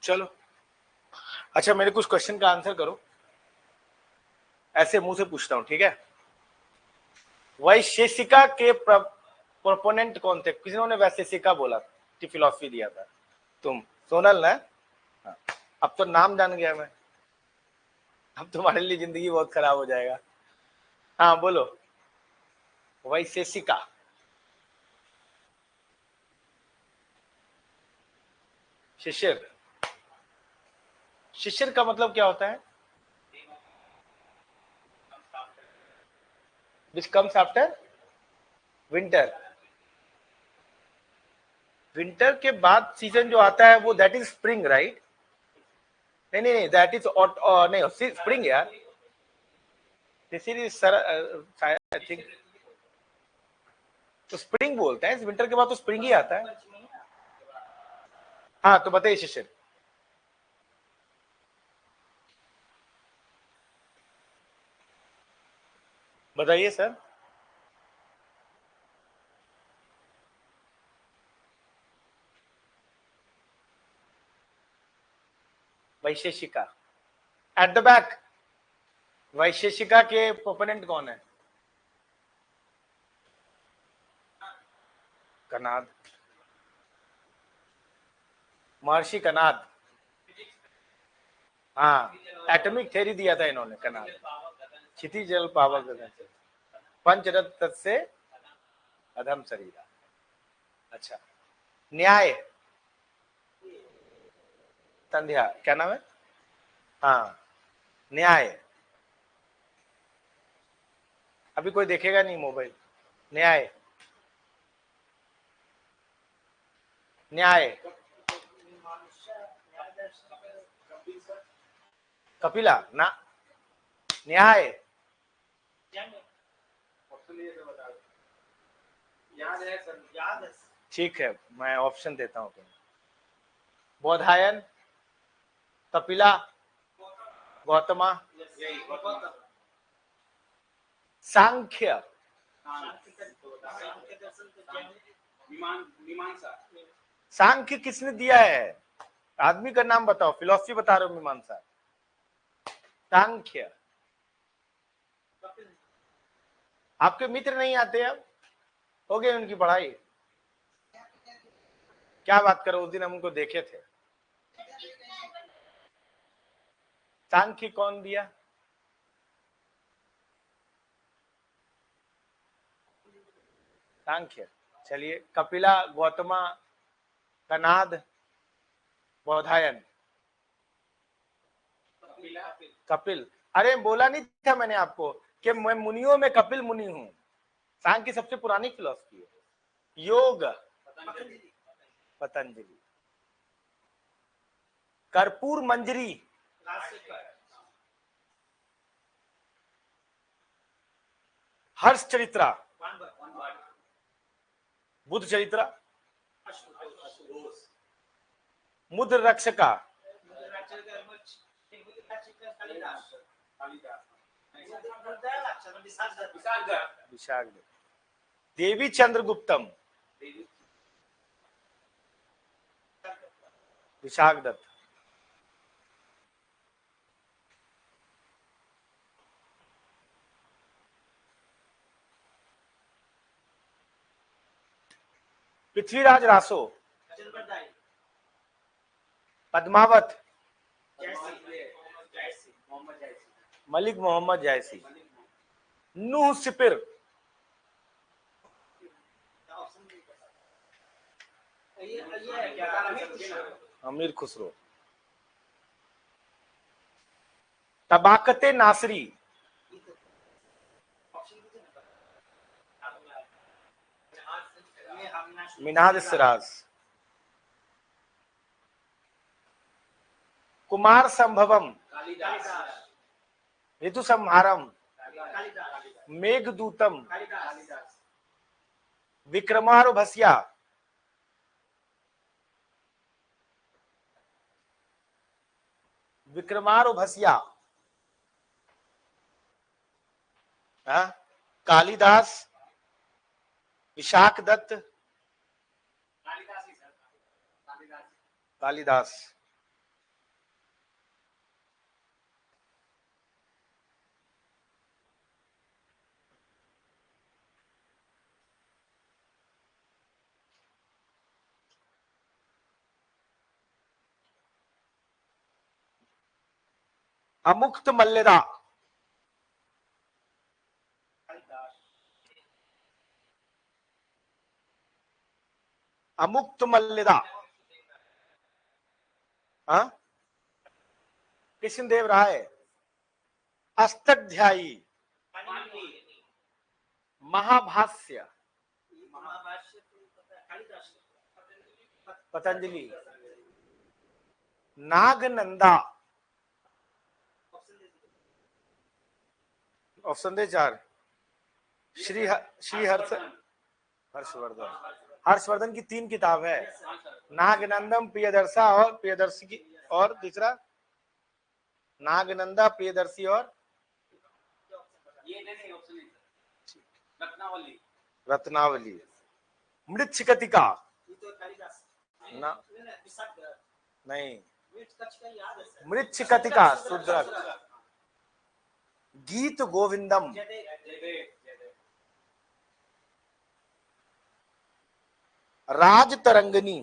चलो अच्छा, मेरे कुछ क्वेश्चन का आंसर करो, ऐसे मुंह से पूछता हूं, ठीक है। वैशेषिका के प्रोपोनेंट कौन थे? किसी ने वैशेषिका बोला कि फिलॉसफी दिया था? तुम सोनल ना? हाँ। अब तो नाम जान गया मैं, अब तुम्हारे लिए जिंदगी बहुत खराब हो जाएगा। हाँ बोलो। वैशेषिका, शिशिर। शिशिर का मतलब क्या होता है? Which comes after winter. Winter के बाद सीजन जो आता है वो दैट इज स्प्रिंग, राइट? नहीं नहीं नहीं, दैट इज नहीं, स्प्रिंग यार। शिशिर इज सर, आई थिंक तो स्प्रिंग बोलते हैं, विंटर के बाद तो स्प्रिंग ही आता है। हाँ तो बताइए शिशिर। बताइए sir. Vaisheshika at the back. Vaisheshika के प्रोपोनेंट कौन है? कनाद, महर्षि कनाद। हाँ, एटॉमिक थ्योरी दिया था इन्होंने, कनाद। क्षितिज जल पावक गगन से, पंचरथ तत् से अधम शरीरा। अच्छा, न्याय, संध्या, क्या नाम है? हाँ, न्याय। अभी कोई देखेगा नहीं मोबाइल। न्याय, न्याय, कपिला ना, न्याय। ठीक है, मैं ऑप्शन देता हूँ तुम्हें। बोधायन, कपिला, गौतमा, सांख्य। सांख्य किसने दिया है? आदमी का नाम बताओ, फिलोसफी बता रहे हो। मीमांसा, सांख्य। आपके मित्र नहीं आते अब? हो गई उनकी पढ़ाई? क्या बात करो, उस दिन हम उनको देखे थे। सांख्य कौन दिया? सांख्य। चलिए, कपिला, गौतमा, कनाद, बोधायन। कपिल। अरे बोला नहीं था मैंने आपको कि मैं मुनियों में कपिल मुनि हूं। सांख्य सबसे पुरानी फिलोसफी है। योग, पतंजलि। कर्पूर मंजरी, हर्ष चरित्रा, बुद्ध चरित्रा, मुद्र रक्षका, विशाख, देवी चंद्रगुप्तम, विशाख दत्त। पृथ्वीराज रासो, पद्मावत, मलिक मोहम्मद जायसी, नूह सिपिर, अमीर खुसरो, तबाकते नासरी, मिनाद सिराज, कुमार संभवम, ऋतु संहारम, मेघदूतम, विक्रमार्भस्या, विक्रमार्भस्या, कालिदास, विशाख दत्त, कालिदास। अमुक्त मल्लिदा, अमुक्त मल्लिदा, हाँ, कृष्णदेव राय, अष्टाध्यायी, महाभाष्य, पतंजलि, नागनंदा, ऑप्शन दे चार, श्री हर्षवर्धन, हर्षवर्धन की 3 किताब है, नागनंदम, प्रियदर्शा और प्रियदर्शी की, और दूसरा नागनंदा, प्रियदर्शी और रत्नावली, मृच्छकटिका ना, नहीं, मृच्छकटिका शुद्रक, गीत गोविंदम, राजतरंगिणी,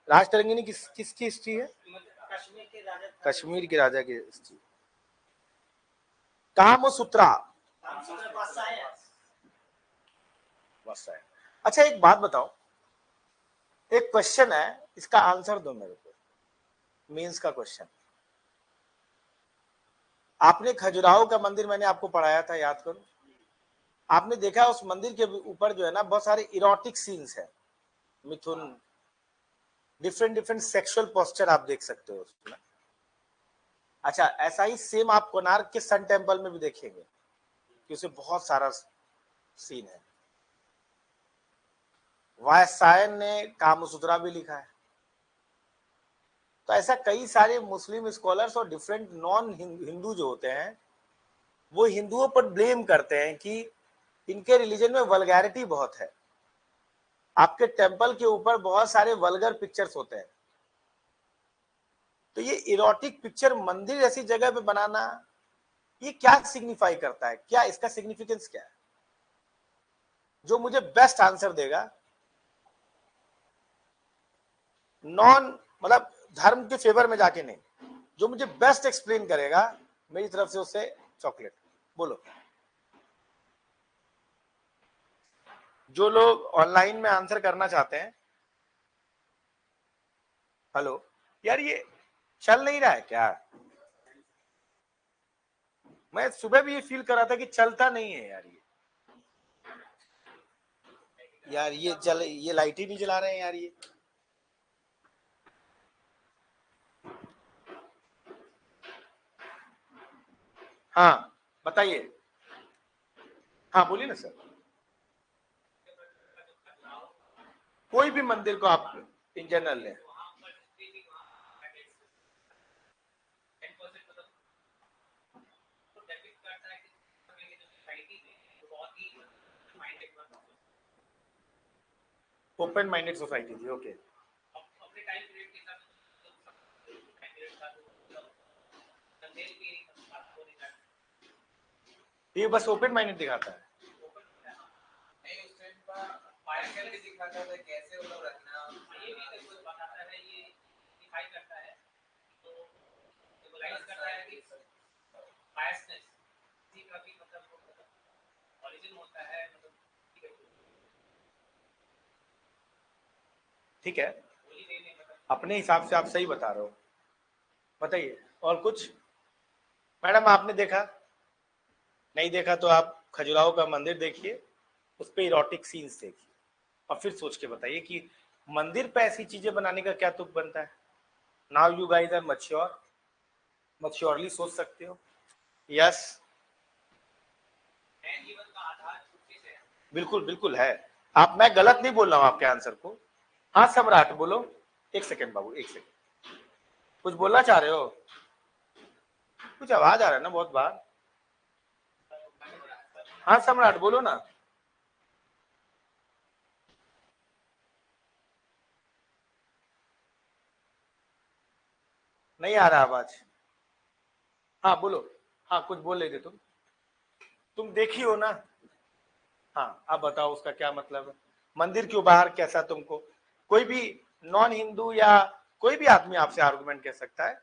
राजतरंगिणी किसकी हिस्ट्री है? कश्मीर के राजा की हिस्ट्री। कामसूत्रा, अच्छा एक बात बताओ, एक क्वेश्चन है, इसका आंसर दो मेरे को, मीन्स का क्वेश्चन। आपने खजुराहो का मंदिर मैंने आपको पढ़ाया था, याद करो, आपने देखा उस मंदिर के ऊपर जो है ना बहुत सारे इरोटिक सीन्स है, मिथुन, डिफरेंट सेक्सुअल पोस्चर आप देख सकते हो उसमें। अच्छा, ऐसा ही सेम आप कोणार्क के सन टेम्पल में भी देखेंगे कि उसमें बहुत सारा सीन है। वायसायन ने कामसूत्रा भी लिखा है। तो ऐसा कई सारे मुस्लिम स्कॉलर्स और डिफरेंट नॉन हिंदू जो होते हैं वो हिंदुओं पर ब्लेम करते हैं कि इनके रिलीजन में वल्गैरिटी बहुत है, आपके टेम्पल के ऊपर बहुत सारे वल्गर पिक्चर्स होते हैं। तो ये इरोटिक पिक्चर मंदिर ऐसी जगह पे बनाना, ये क्या सिग्निफाई करता है, क्या इसका सिग्निफिकेंस क्या है? जो मुझे बेस्ट आंसर देगा, नॉन मतलब धर्म के फेवर में जाके नहीं, जो मुझे बेस्ट एक्सप्लेन करेगा मेरी तरफ से उससे चॉकलेट। बोलो, जो लोग ऑनलाइन में आंसर करना चाहते हैं। हेलो यार, ये चल नहीं रहा है क्या? मैं सुबह भी ये फील कर रहा था कि चलता नहीं है यार, ये लाइट ही नहीं जला रहे हैं यार ये। हाँ बताइए, हाँ बोलिए ना सर। कोई भी मंदिर को आप इन जनरल लें, ओपन माइंडेड सोसाइटी थी, ओके। ये बस ओपन माइंडेड दिखाता है। ठीक है, अपने हिसाब से आप सही बता रहे हो। बताइए और कुछ। मैडम आपने देखा नहीं देखा तो आप खजुराहो का मंदिर देखिए, उस पर इरोटिक सीन्स देखिए और फिर सोच के बताइए कि मंदिर पे ऐसी चीजें बनाने का क्या तुक बनता है। Now you guys are maturely सोच सकते हो। यस, बिल्कुल बिल्कुल है। आप, मैं गलत नहीं बोल रहा हूं आपके आंसर को। हाँ सम्राट बोलो। एक सेकेंड बाबू, एक सेकेंड, कुछ बोलना चाह रहे हो? कुछ आवाज आ रहा है ना बहुत बार। हाँ सम्राट बोलो ना। नहीं आ रहा आवाज। हाँ बोलो। हाँ कुछ बोल रहे थे तुम देखी हो ना। हाँ अब बताओ उसका क्या मतलब है। मंदिर के बाहर कैसा तुमको, कोई भी नॉन हिंदू या कोई भी आदमी आपसे आर्गुमेंट कह सकता है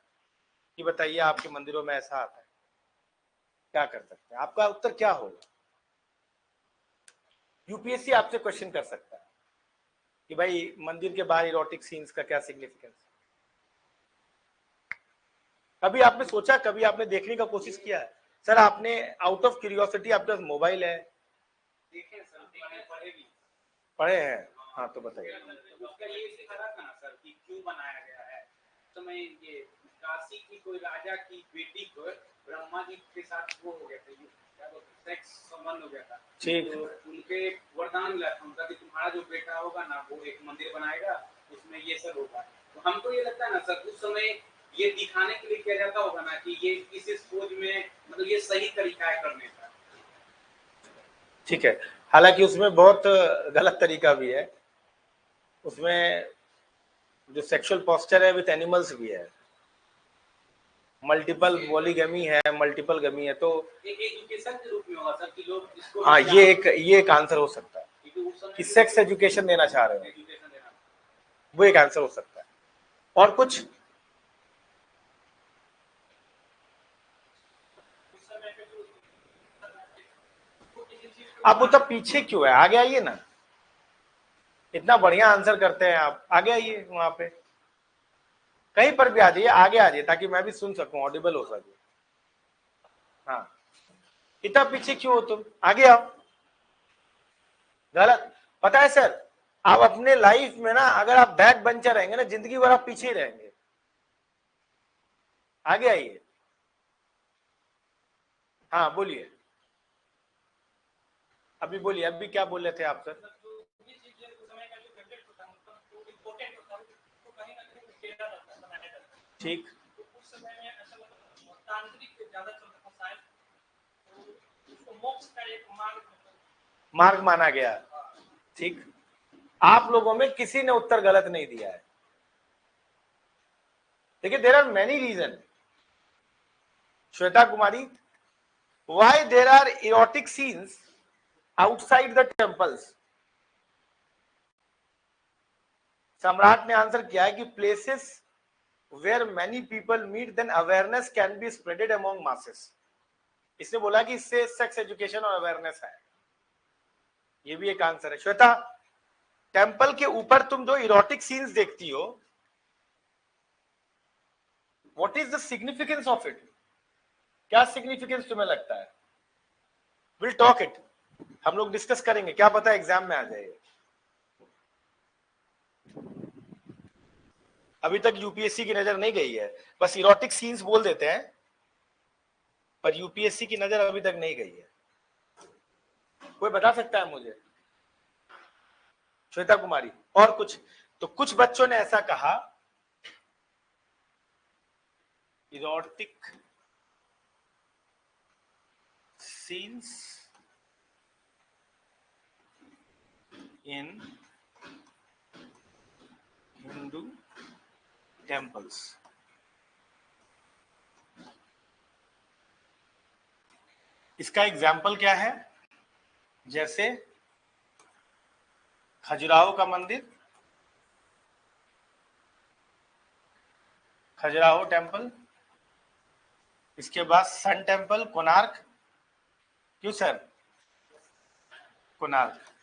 कि बताइए आपके मंदिरों में ऐसा आता है, क्या कर सकते हैं? आपका उत्तर क्या होगा? यूपीएससी आपसे क्वेश्चन कर सकता है कि भाई मंदिर के बाहर इरोटिक सीन्स का क्या सिग्निफिकेंस? कभी आपने सोचा, कभी आपने देखने का कोशिश किया है? सर आपने आउट ऑफ क्यूरियोसिटी, आपके पास मोबाइल है, देखे सर, पढ़े भी, पढ़े हैं? हाँ तो बताइए। उसका ये सिखा था ना सर कि क्यों बनाया गया है। तो मैं ये काशी की कोई राजा की बेटी को ब्रह्मा जी के साथ वो हो गया था, क्या बोलते हैं, सेक्स संबंध हो गया था। ठीक। तो उनके वरदान मिला था उनका कि तुम्हारा जो बेटा होगा ना वो एक मंदिर बनाएगा, उसमें ये सब होगा। तो हमको ये लगता है ना सर, उस समय ये दिखाने के लिए किया जाता होगा ना कि ये किसी खोज में, मतलब ये सही तरीका है करने का। ठीक है, हालांकि उसमें बहुत गलत तरीका भी है, उसमें जो सेक्सुअल पोस्चर है विद एनिमल्स भी है, मल्टीपल पॉलीगमी है, मल्टीपल गमी है, तो एक एजुकेशन के रूप में होगा सर कि लोग इसको, हाँ ये एक आंसर हो सकता है कि सेक्स एजुकेशन देना चाह रहे हो, वो एक आंसर हो सकता है। और कुछ? आप वो तब पीछे क्यों है, आगे आइए ना, इतना बढ़िया आंसर करते हैं आप, आगे आइए, वहां पे कहीं पर भी आ जाइए, आगे आ जाइए ताकि मैं भी सुन सकूं, ऑडिबल हो सके। हाँ, इतना पीछे क्यों हो तुम, आगे आओ। गलत, पता है सर, आप अपने लाइफ में ना अगर आप बैक बेंचर रहेंगे ना, जिंदगी भर आप पीछे ही रहेंगे। आगे आइए। हाँ बोलिए, अभी बोलिए, अभी क्या बोल रहे थे आप सर? ठीक, मार्ग माना गया। ठीक, आप लोगों में किसी ने उत्तर गलत नहीं दिया है। देखिए, there are many reason, Shweta Kumari, why there are erotic scenes outside the temples. Samrat ने आंसर किया है कि places where many people meet then awareness can be spreaded among masses. इसने बोला कि इससे सेक्स एजुकेशन और अवेयरनेस है, ये भी एक आंसर है। श्वेता, टेम्पल के ऊपर तुम जो इरोटिक सीन्स देखती हो, what is the significance of it? क्या सिग्निफिकेंस तुम्हें लगता है? विल टॉक इट, हम लोग डिस्कस करेंगे, क्या पता एग्जाम में आ जाए। अभी तक यूपीएससी की नजर नहीं गई है, बस इरोटिक सीन्स बोल देते हैं, पर यूपीएससी की नजर अभी तक नहीं गई है। कोई बता सकता है मुझे? श्वेता कुमारी, और कुछ? तो कुछ बच्चों ने ऐसा कहा, erotic scenes in Hindu temples. इसका एग्जाम्पल क्या है? जैसे खजुराहो का मंदिर, खजुराहो टेम्पल, इसके बाद सन टेम्पल, कोणार्क। क्यों सर? कोणार्क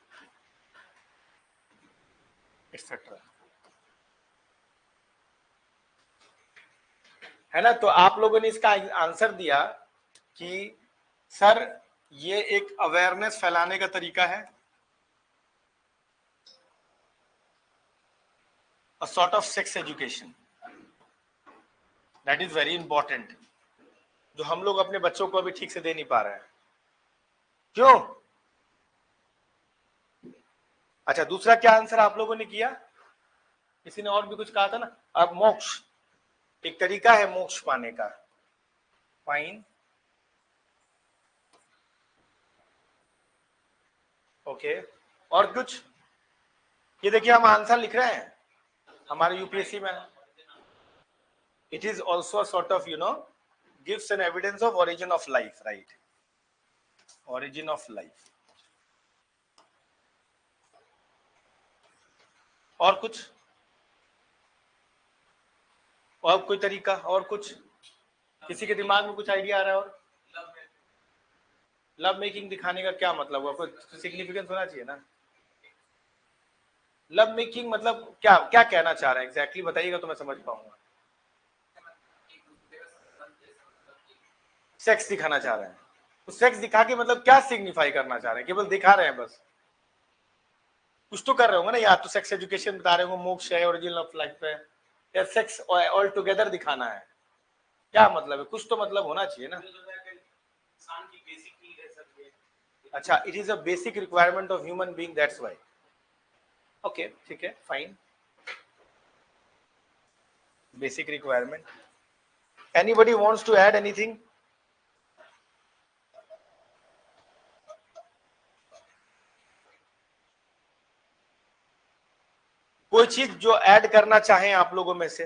एक्सेट्रा, है ना? तो आप लोगों ने इसका आंसर दिया कि सर ये एक अवेयरनेस फैलाने का तरीका है, a sort of sex education that is very important, जो हम लोग अपने बच्चों को अभी ठीक से दे नहीं पा रहे हैं। क्यों? अच्छा, दूसरा क्या आंसर आप लोगों ने किया? किसी ने और भी कुछ कहा था ना? अब मोक्ष एक तरीका है मोक्ष पाने का, फाइन, ओके। और कुछ? ये देखिए हम आंसर लिख रहे हैं हमारे यूपीएससी में, it is also a sort of, gives an evidence of origin of life, right? Origin of life। और कुछ? और कोई तरीका? और कुछ? किसी के दिमाग में कुछ आइडिया आ रहा है? और लव मेकिंग दिखाने का क्या मतलब हुआ? कोई सिग्निफिकेंस होना चाहिए ना। लव मेकिंग मतलब क्या क्या कहना चाह रहे हैं एग्जैक्टली बताइएगा तो मैं समझ पाऊंगा। सेक्स दिखाना चाह रहे हैं तो सेक्स दिखा के मतलब क्या सिग्निफाई करना चाह रहे हैं? केवल दिखा रहे हैं बस? कुछ तो कर रहे होंगे ना, या तो सेक्स एजुकेशन बता रहे होंगे, मोक्ष है, ओरिजिन ऑफ लाइफ है, या सेक्स ऑल टुगेदर दिखाना है? क्या मतलब है? कुछ तो मतलब होना चाहिए ना। अच्छा, it is a basic requirement of human being, that's why. Okay, ठीक है, fine. Basic requirement. Anybody wants to add anything? कोई चीज जो ऐड करना चाहें आप लोगों में से?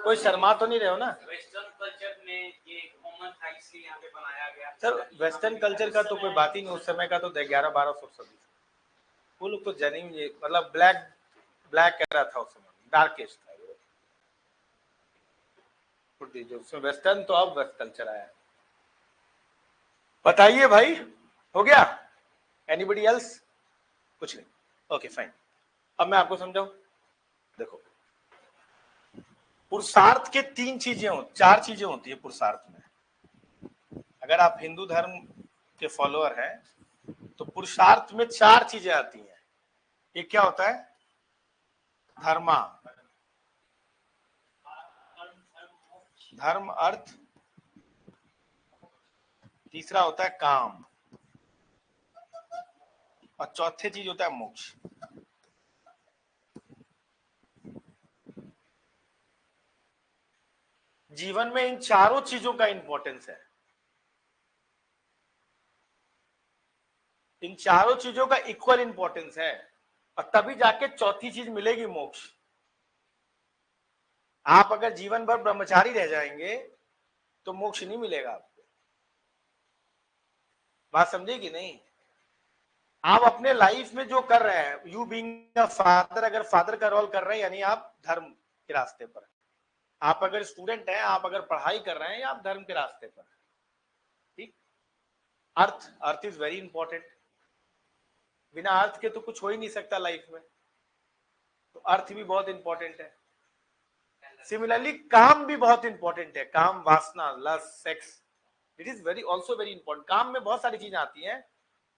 कोई शर्मा तो नहीं रहे हो ना? वेस्टर्न कल्चर में ये कॉमन था इसलिए यहाँ पे बनाया गया। सर वेस्टर्न कल्चर का तो कोई बात ही नहीं, उस समय का तो 1100-1200 सदी वो लोग तो जनिम ये मतलब ब्लैक ब्लैक कह रहा था उस समय, डार्केस्ट था जो उसमें वेस्टर्न, तो अब वेस्ट कल्चर आया। बताइए भाई, हो गया? Anybody else? कुछ नहीं, ओके फाइन। अब मैं आपको समझाऊं, देखो पुरुषार्थ के 4 चीजें होती है पुरुषार्थ में। अगर आप हिंदू धर्म के फॉलोअर हैं तो पुरुषार्थ में 4 चीजें आती हैं। ये क्या होता है? धर्मा, धर्म, अर्थ, तीसरा होता है काम, और चौथे चीज होता है मोक्ष। जीवन में इन चारों चीजों का इंपॉर्टेंस है। इन चारों चीजों का इक्वल इंपॉर्टेंस है, और तभी जाके चौथी चीज मिलेगी, मोक्ष। आप अगर जीवन भर ब्रह्मचारी रह जाएंगे तो मोक्ष नहीं मिलेगा आपको। बात समझे कि नहीं? आप अपने लाइफ में जो कर रहे हैं, यू बीइंग अ फादर, अगर फादर का रोल कर रहे हैं यानी आप धर्म के रास्ते पर। आप अगर स्टूडेंट हैं, आप अगर पढ़ाई कर रहे हैं, आप धर्म के रास्ते पर। ठीक। अर्थ, अर्थ इज वेरी इंपॉर्टेंट। बिना अर्थ के तो कुछ हो ही नहीं सकता लाइफ में, तो अर्थ भी बहुत इंपॉर्टेंट है। सिमिलरली काम भी बहुत इंपॉर्टेंट है। काम, वासना, lust, sex, it is very also very important. काम में बहुत सारी चीजें आती हैं,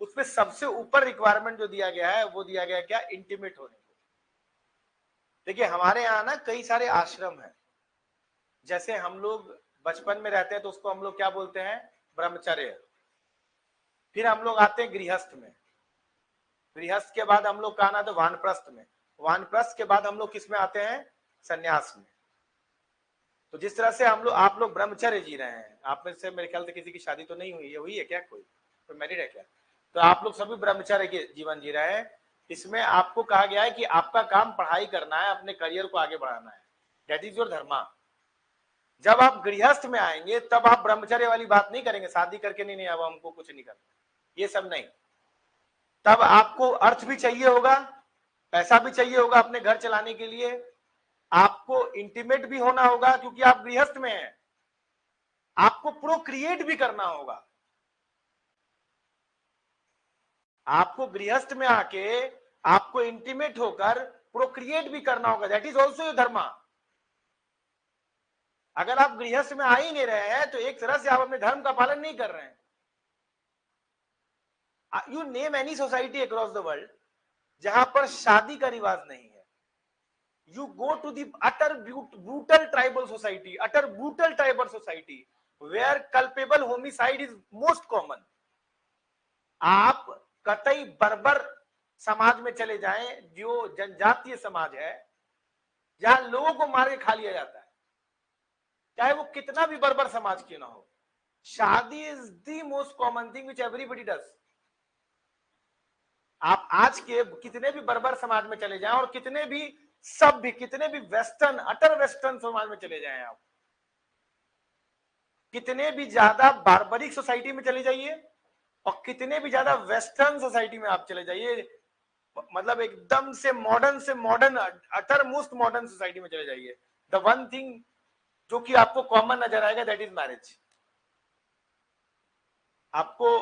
उसमें सबसे ऊपर रिक्वायरमेंट जो दिया गया है वो दिया गया क्या? इंटीमेट होने को। देखिए हमारे यहाँ ना कई सारे आश्रम हैं। जैसे हम लोग बचपन में रहते हैं तो उसको हम लोग क्या बोलते हैं? ब्रह्मचर्य। फिर हम लोग आते हैं गृहस्थ में, गृहस्थ के बाद हम लोग का आना तो वानप्रस्थ में, वानप्रस्थ के बाद हम लोग किस में आते हैं? संन्यास में। तो जिस तरह से हम लोग, आप लोग ब्रह्मचर्य जी रहे हैं, आप में से मेरे ख्याल से किसी की शादी तो नहीं हुई है, हुई है क्या? कोई मैरिड है क्या? तो आप लोग सभी ब्रह्मचर्य के जीवन जी रहे हैं। इसमें आपको कहा गया है कि आपका काम पढ़ाई करना है, अपने करियर को आगे बढ़ाना है, दैट इज योर धर्मा। जब आप गृहस्थ में आएंगे तब आप ब्रह्मचर्य वाली बात नहीं करेंगे, शादी करके नहीं अब हमको कुछ नहीं करना, ये सब नहीं। तब आपको अर्थ भी चाहिए होगा, पैसा भी चाहिए होगा अपने घर चलाने के लिए, आपको इंटीमेट भी होना होगा क्योंकि आप गृहस्थ में हैं, आपको प्रोक्रिएट भी करना होगा। आपको गृहस्थ में आके आपको इंटीमेट होकर प्रोक्रिएट भी करना होगा, दैट इज ऑल्सो योर धर्मा। अगर आप गृहस्थ में आ ही नहीं रहे हैं तो एक तरह से आप अपने धर्म का पालन नहीं कर रहे हैं। You name any society across the world जहां पर शादी का रिवाज नहीं है। You go to the utter brutal tribal society, utter brutal tribal society where culpable homicide is most common. आप कतई बर्बर समाज में चले जाएं, जो जनजातीय समाज है, जहां लोगों को मार के खा लिया जाता है, चाहे वो कितना भी बर्बर समाज क्यों ना हो, शादी is the most common thing which everybody does. आप आज के कितने भी बर्बर समाज में चले जाएं और कितने भी कितने भी वेस्टर्न, अटर वेस्टर्न समाज में चले जाएं, आप कितने भी ज्यादा बार्बरिक सोसाइटी में चले जाइए और कितने भी ज्यादा वेस्टर्न सोसाइटी में आप चले जाइए, मतलब एकदम से मॉडर्न अटर मोस्ट मॉडर्न सोसाइटी में चले जाइए, द वन थिंग जो कि आपको कॉमन नजर आएगा, दैट इज मैरिज। आपको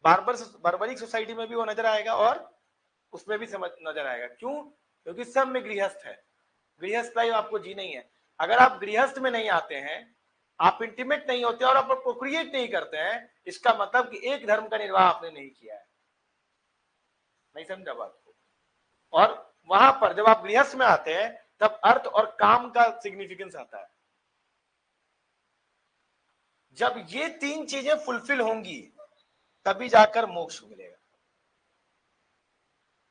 बार्बरिक सोसाइटी में भी वो नजर आएगा और उसमें भी समझ नजर आएगा। क्यों? क्योंकि सब में गृहस्थ है, गृहस्थ लाइफ आपको जी नहीं है। अगर आप गृहस्थ में नहीं आते हैं, आप इंटीमेट नहीं होते और आप प्रोक्रिएट नहीं करते हैं, इसका मतलब कि एक धर्म का निर्वाह आपने नहीं किया है। नहीं समझा बात को? और वहां पर जब आप गृहस्थ में आते हैं तब अर्थ और काम का सिग्निफिकेंस आता है। जब ये तीन चीजें फुलफिल होंगी तभी जाकर मोक्ष मिलेगा।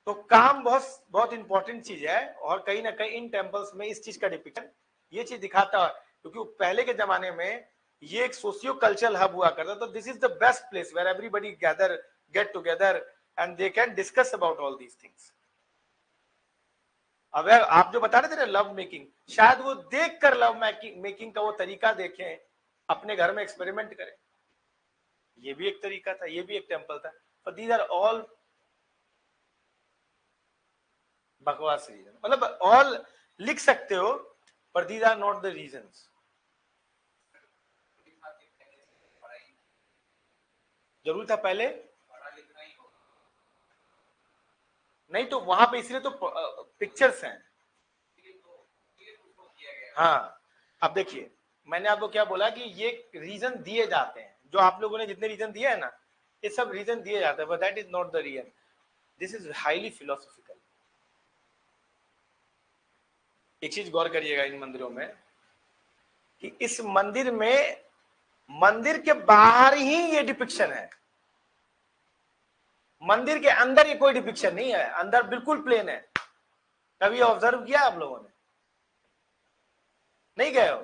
तो काम बहुत बहुत इंपॉर्टेंट चीज है और कहीं ना कहीं इन टेम्पल्स में इस चीज का डिपिक्शन ये चीज दिखाता है, क्योंकि पहले के जमाने में ये एक सोशियो कल्चरल हब हुआ करता। तो this is the best place where everybody get together and they can discuss about all these things. अब आप जो बता रहे थे ना लव मेकिंग, शायद वो देख कर लव मेकिंग का वो तरीका देखें, अपने घर में एक्सपेरिमेंट करें। ये भी एक तरीका था, ये भी एक टेम्पल था। पर दीज आर ऑल बकवास रीजन, मतलब ऑल लिख सकते हो पर these are not the reasons. जरूर था पहले नहीं, तो वहां पे इसलिए तो पिक्चर्स हैं। हाँ, अब देखिए मैंने आपको क्या बोला कि ये रीजन दिए जाते हैं, जो आप लोगों ने जितने रीजन दिए हैं ना, ये सब रीजन दिए जाते हैं, but that is not the reason. This is highly philosophical. एक चीज गौर करिएगा इन मंदिरों में कि इस मंदिर में मंदिर के बाहर ही ये डिपिक्शन है, मंदिर के अंदर ये कोई डिपिक्शन नहीं है। अंदर बिल्कुल प्लेन है। कभी ऑब्जर्व किया आप लोगों ने? नहीं गए हो?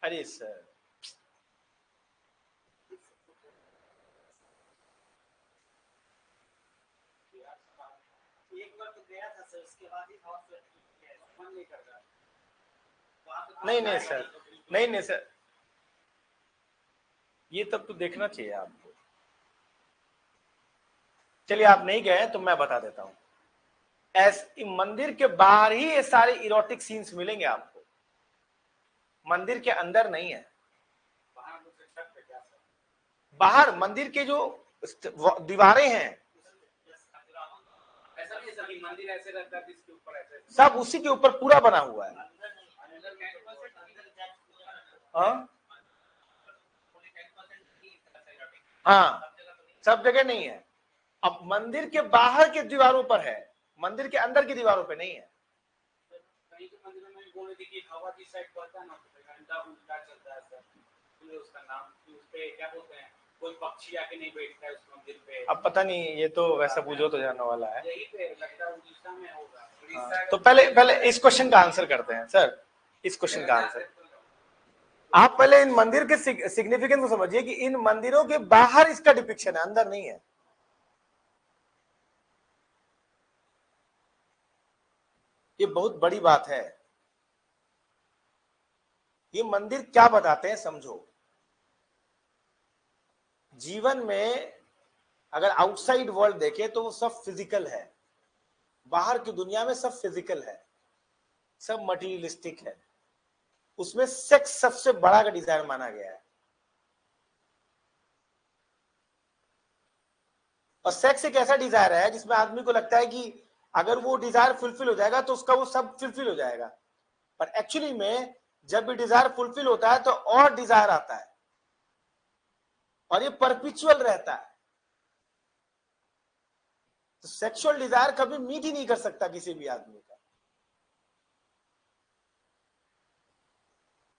अरे सर, एक बार तो गया था सर, उसके बाद ही बहुत मन नहीं कर रहा। नहीं नहीं सर, नहीं नहीं सर, ये तब तो देखना चाहिए आपको। चलिए आप नहीं गए तो मैं बता देता हूं। ऐसे मंदिर के बाहर ही ये सारे इरोटिक सीन्स मिलेंगे आपको, मंदिर के अंदर नहीं है। बाहर मंदिर के जो दीवारें हैं ऐसा नहीं, सभी मंदिर ऐसे रहता है जिसके ऊपर ऐसे सब उसी के ऊपर पूरा बना हुआ है। हाँ हाँ, सब जगह नहीं है। अब मंदिर के बाहर के दीवारों पर है, मंदिर के अंदर की दीवारों पे नहीं है। कहीं के मंदिरों में बोल रही थी कि हवा की साइड बढ़ता है ना, घंटा उल्टा चलता है सर, तो उसका नाम उस पे क्या बोलते हैं, कोई पक्षी आके नहीं बैठता है उस मंदिर पे। अब पता नहीं, ये तो वैसा पूछो तो जानने वाला है। यही पे लगता है उड़ीसा में होगा। हाँ, तो पहले इस क्वेश्चन का आंसर करते हैं सर। इस क्वेश्चन का आंसर आप पहले इन मंदिर के सिग्निफिकेंस को समझिए कि इन मंदिरों के बाहर इसका डिपिक्शन है, अंदर नहीं है। ये बहुत बड़ी बात है। ये मंदिर क्या बताते हैं समझो। जीवन में अगर आउटसाइड वर्ल्ड देखे तो वो सब फिजिकल है, बाहर की दुनिया में सब फिजिकल है, सब मटीरियलिस्टिक है। उसमें सेक्स सबसे बड़ा का डिजायर माना गया है। और सेक्स एक ऐसा डिजायर है जिसमें आदमी को लगता है कि अगर वो डिजायर फुलफिल हो जाएगा तो उसका वो सब फुलफिल हो जाएगा। पर एक्चुअली में जब भी डिजायर फुलफिल होता है तो और डिजायर आता है और ये परपिचुअल रहता है। तो सेक्सुअल डिजायर कभी मीट ही नहीं कर सकता किसी भी आदमी का।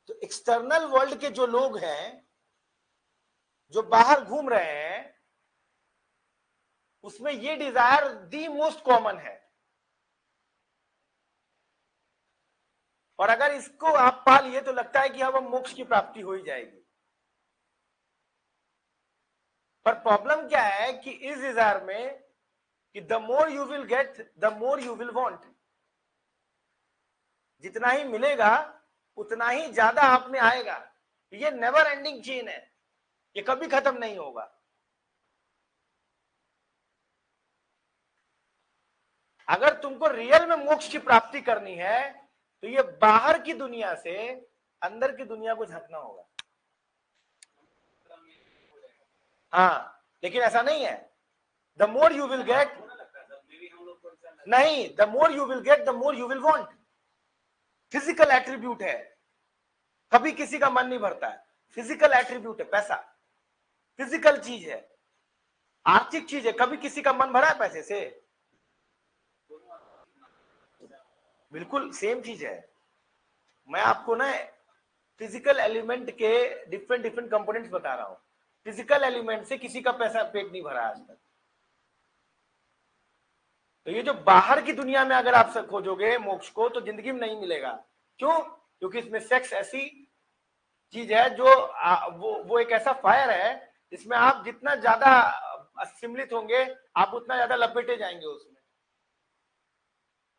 तो एक्सटर्नल वर्ल्ड के जो लोग हैं, जो बाहर घूम रहे हैं, उसमें ये डिजायर दी मोस्ट कॉमन है। और अगर इसको आप पा लिए तो लगता है कि अब मोक्ष की प्राप्ति हो ही जाएगी। पर प्रॉब्लम क्या है कि इस डिजायर में कि the more you will get the more you will want, जितना ही मिलेगा उतना ही ज्यादा आप में आएगा। ये नेवर एंडिंग चेन है, ये कभी खत्म नहीं होगा। अगर तुमको रियल में मोक्ष की प्राप्ति करनी है तो ये बाहर की दुनिया से अंदर की दुनिया को झांकना होगा। हाँ, लेकिन ऐसा नहीं है, the more you will get, नहीं, the more you will get the more you will want. Physical attribute है, कभी किसी का मन नहीं भरता है, फिजिकल एट्रीब्यूट है, पैसा फिजिकल चीज है, आर्थिक चीज है, कभी किसी का मन भरा है पैसे से? बिल्कुल सेम चीज है। मैं आपको ना फिजिकल एलिमेंट के डिफरेंट डिफरेंट कंपोनेंट्स बता रहा हूं। फिजिकल एलिमेंट से किसी का पैसा पेट नहीं भरा आज तक। तो ये जो बाहर की दुनिया में अगर आप खोजोगे मोक्ष को तो जिंदगी में नहीं मिलेगा। क्यों? क्योंकि इसमें सेक्स ऐसी चीज है जो वो एक ऐसा फायर है जिसमें आप जितना ज्यादा सम्मिलित होंगे आप उतना ज्यादा लपेटे जाएंगे उसमें।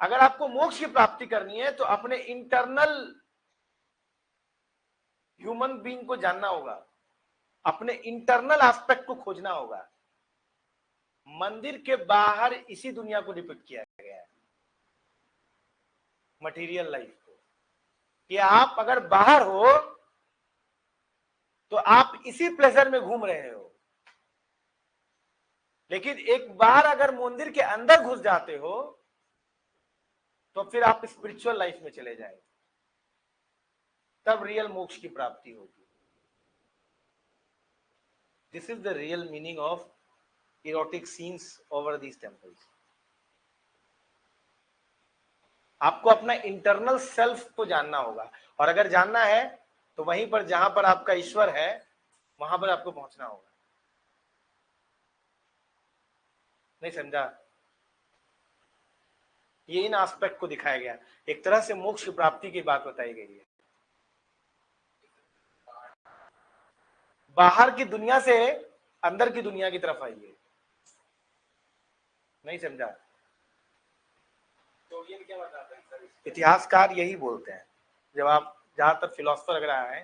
अगर आपको मोक्ष की प्राप्ति करनी है तो अपने इंटरनल ह्यूमन बीइंग को जानना होगा, अपने इंटरनल एस्पेक्ट को खोजना होगा। मंदिर के बाहर इसी दुनिया को डिपिक्ट किया गया है, मटेरियल लाइफ को, कि आप अगर बाहर हो तो आप इसी प्लेजर में घूम रहे हो, लेकिन एक बार अगर मंदिर के अंदर घुस जाते हो तो फिर आप स्पिरिचुअल लाइफ में चले जाएंगे, तब रियल मोक्ष की प्राप्ति होगी। This is the real meaning of erotic scenes over these temples. आपको अपना इंटरनल सेल्फ को जानना होगा, और अगर जानना है तो वहीं पर जहां पर आपका ईश्वर है वहां पर आपको पहुंचना होगा। नहीं समझा? ये इन एस्पेक्ट को दिखाया गया, एक तरह से मोक्ष की प्राप्ति की बात बताई गई है। बाहर की दुनिया से अंदर की दुनिया की तरफ आइए। नहीं समझा? तो ये क्या बताते हैं सर? इतिहासकार यही बोलते हैं, जब आप ज्यादातर फिलोसफर अगर आए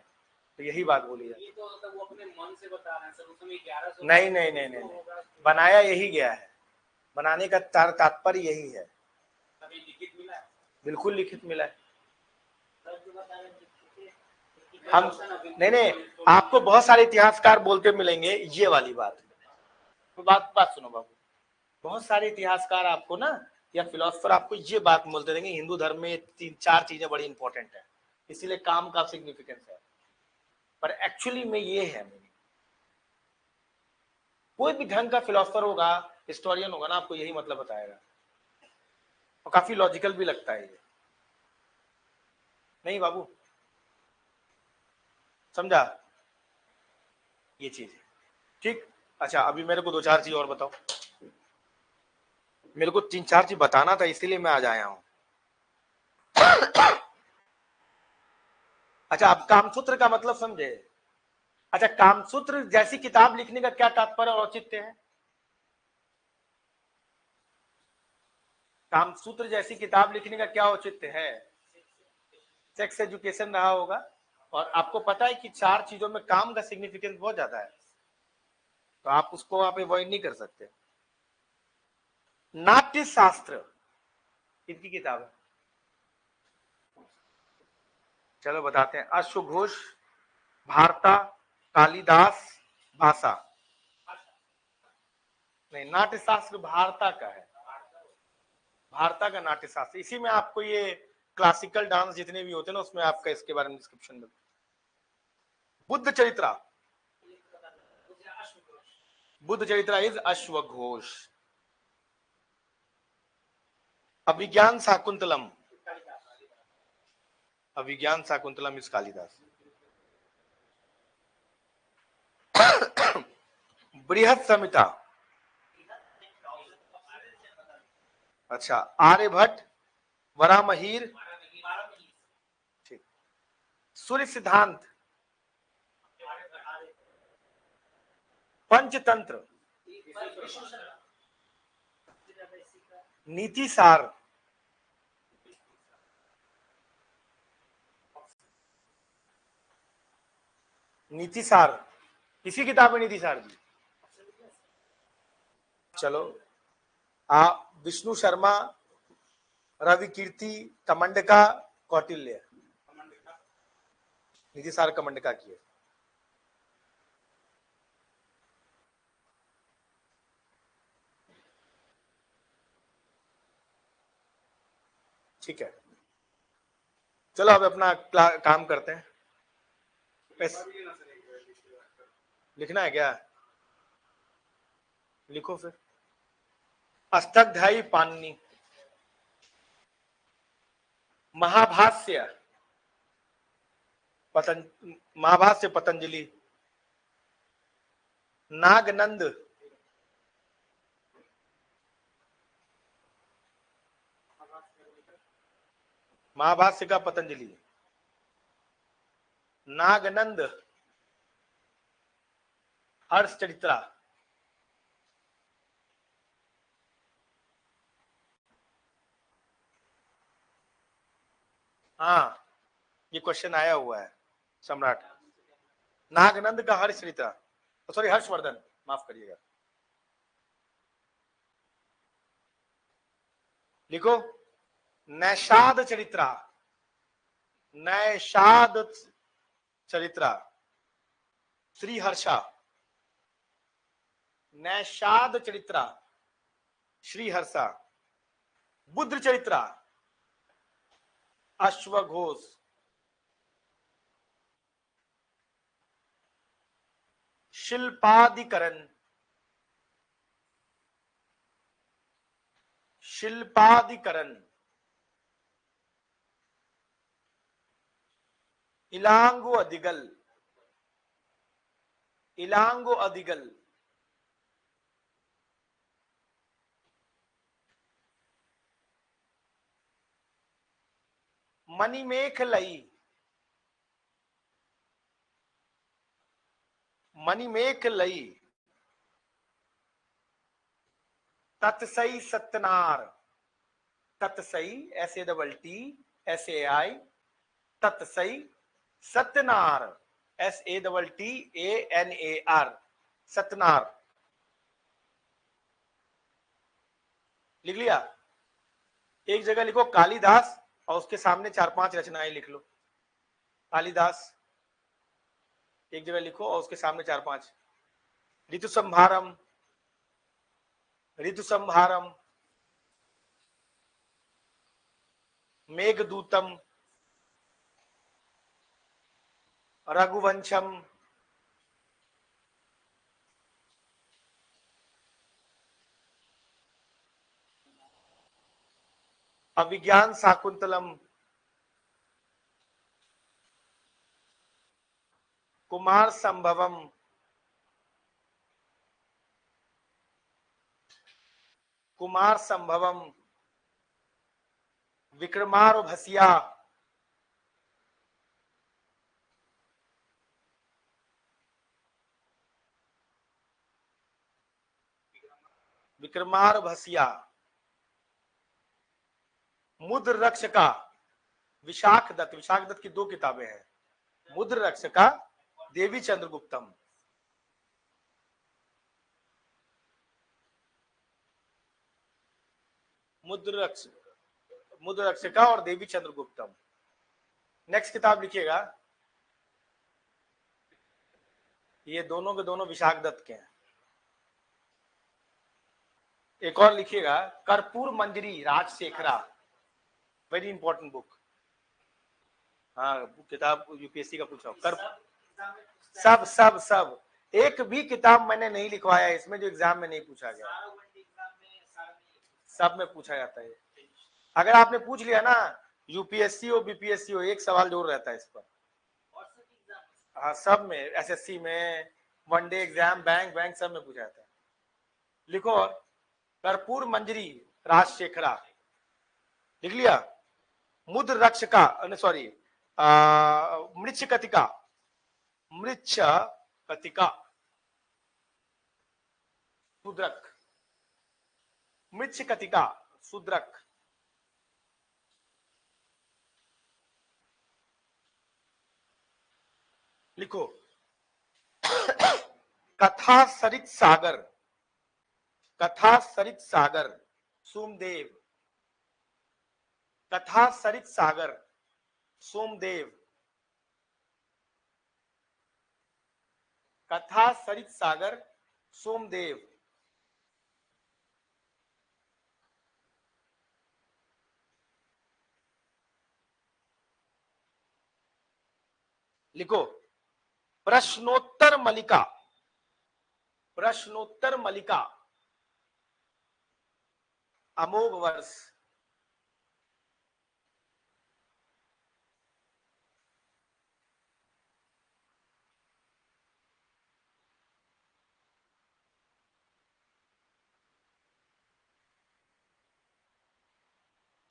तो यही बात बोली जाती है। ये तो मतलब वो अपने मन से बता रहे हैं सर, उस समय 1100 नहीं नहीं नहीं नहीं, नहीं। बनाया यही गया है, बनाने का तात्पर्य यही है। अभी लिखित मिला है? बिल्कुल लिखित मिला है। हम नहीं नहीं, आपको बहुत सारे इतिहासकार बोलते मिलेंगे ये वाली बात। तो बात सुनो बाबू, बहुत सारे इतिहासकार आपको ना या फिलोसफर आपको ये बात बोलते देंगे हिंदू धर्म में 3-4 चीजें बड़ी इंपॉर्टेंट है, इसीलिए काम का सिग्निफिकेंस है, पर एक्चुअली में ये है। कोई भी ढंग का फिलोसफर होगा, हिस्टोरियन होगा ना, आपको यही मतलब बताएगा, और काफी लॉजिकल भी लगता है ये। नहीं बाबू, समझा ये चीज? ठीक, अच्छा अभी मेरे को 2-4 चीज और बताओ। मेरे को 3-4 चीज बताना था, इसीलिए मैं आज आया हूं। अच्छा, आप कामसूत्र का मतलब समझे? अच्छा, कामसूत्र जैसी किताब लिखने का क्या तात्पर्य और औचित्य है? कामसूत्र जैसी किताब लिखने का क्या औचित्य है? सेक्स एजुकेशन रहा होगा, और आपको पता है कि 4 चीजों में काम का सिग्निफिकेंस बहुत ज्यादा है, तो आप उसको आप अवॉइड नहीं कर सकते। नाट्य शास्त्र किसकी किताब है? चलो बताते हैं। अश्वघोष, भारता, कालिदास, भाषा। नहीं, नाट्य शास्त्र भारता का है, भारता का नाट्य शास्त्र। इसी में आपको ये क्लासिकल डांस जितने भी होते हैं ना, उसमें आपका इसके बारे में डिस्क्रिप्शन मिलता है। बुद्ध चरित्रा, बुद्ध चरित्रा इज अश्वघोष। अभिज्ञान शाकुंतलम, अभिज्ञान शाकुंतलम इज कालिदास। बृहद संहिता, अच्छा आर्यभट्ट, वराहमिहिर, ठीक। सूर्य सिद्धांत, पंचतंत्र, नीति सार, नीति सार किसी किताब में नीति सार जी? चलो, विष्णु शर्मा, रवि कीर्ति, तमंडका, कौटिल्य। निधि सार कमंडका की है। ठीक है, चलो अब अपना काम करते हैं। लिखना है क्या? लिखो फिर। अष्टाध्यायी पाणिनि, महाभाष्य महाभाष्य पतंजलि, नागनंद महाभाष्य का पतंजलि, नागनंद हर्षचरित्रा, हाँ ये क्वेश्चन आया हुआ है सम्राट। नागनंद का हर्षचरित्रा, सॉरी हर्षवर्धन, माफ करिएगा। लिखो नैषाद चरित्रा, नैषाद चरित्रा श्री हर्षा, नैषाद चरित्रा श्री हर्षा, बुद्ध चरित्रा अश्वघोष, शिल्पाधिकरण, शिल्पाधिकरण, इलांगो अधिगल, इलांगो अधिगल, मणिमेखलई, मणिमेखलई, तत्सई सत्यनार, तत्सई SATTSAI, तत्सई सत्यनार SATTANAR, सत्यनार। लिख लिया? एक जगह लिखो कालिदास और उसके सामने 4-5 रचनाएं लिख लो। कालिदास एक जगह लिखो और उसके सामने 4-5। ऋतु संभारम, ऋतु संभारम, मेघदूतम, रघुवंशम, अभिज्ञान शाकुंतलम, कुमार संभवम, कुमार संभवम, विक्रमार्भसिया, विक्रमार्भसिया, मुद्र रक्षका, विशाख दत्त, विशाख दत्त की 2 किताबें हैं, मुद्र रक्षका, देवी चंद्रगुप्तम। मुद्र रक्षका और देवी चंद्रगुप्तम। नेक्स्ट किताब लिखिएगा, ये दोनों के दोनों विशाख दत्त के हैं। एक और लिखिएगा, कर्पूर मंजरी राजशेखरा, वेरी इंपॉर्टेंट बुक। हाँ किताब यूपीएससी का पूछा। सब सब सब एक भी किताब मैंने नहीं लिखवाया इसमें जो एग्जाम में नहीं पूछा गया, सब में पूछा जाता है। अगर आपने पूछ लिया ना, यूपीएससी हो बीपीएससी हो, एक सवाल जरूर रहता है इस पर। हाँ सब में, एसएससी में, वनडे एग्जाम, बैंक सब में पूछा जाता है। लिखो कर्पूर मंजरी राजशेखरा, लिख लिया? मुद्र रक्षका, सॉरी मृच्छ कतिका, मृच्छ कतिका, सुद्रक, मृच्छ कतिका, सुद्रक। लिखो कथा सरित सागर, कथा सरित सागर सोमदेव, कथा सरित सागर सोमदेव, कथा सरित सागर सोमदेव। लिखो प्रश्नोत्तर मलिका, प्रश्नोत्तर मलिका अमोघ वर्ष।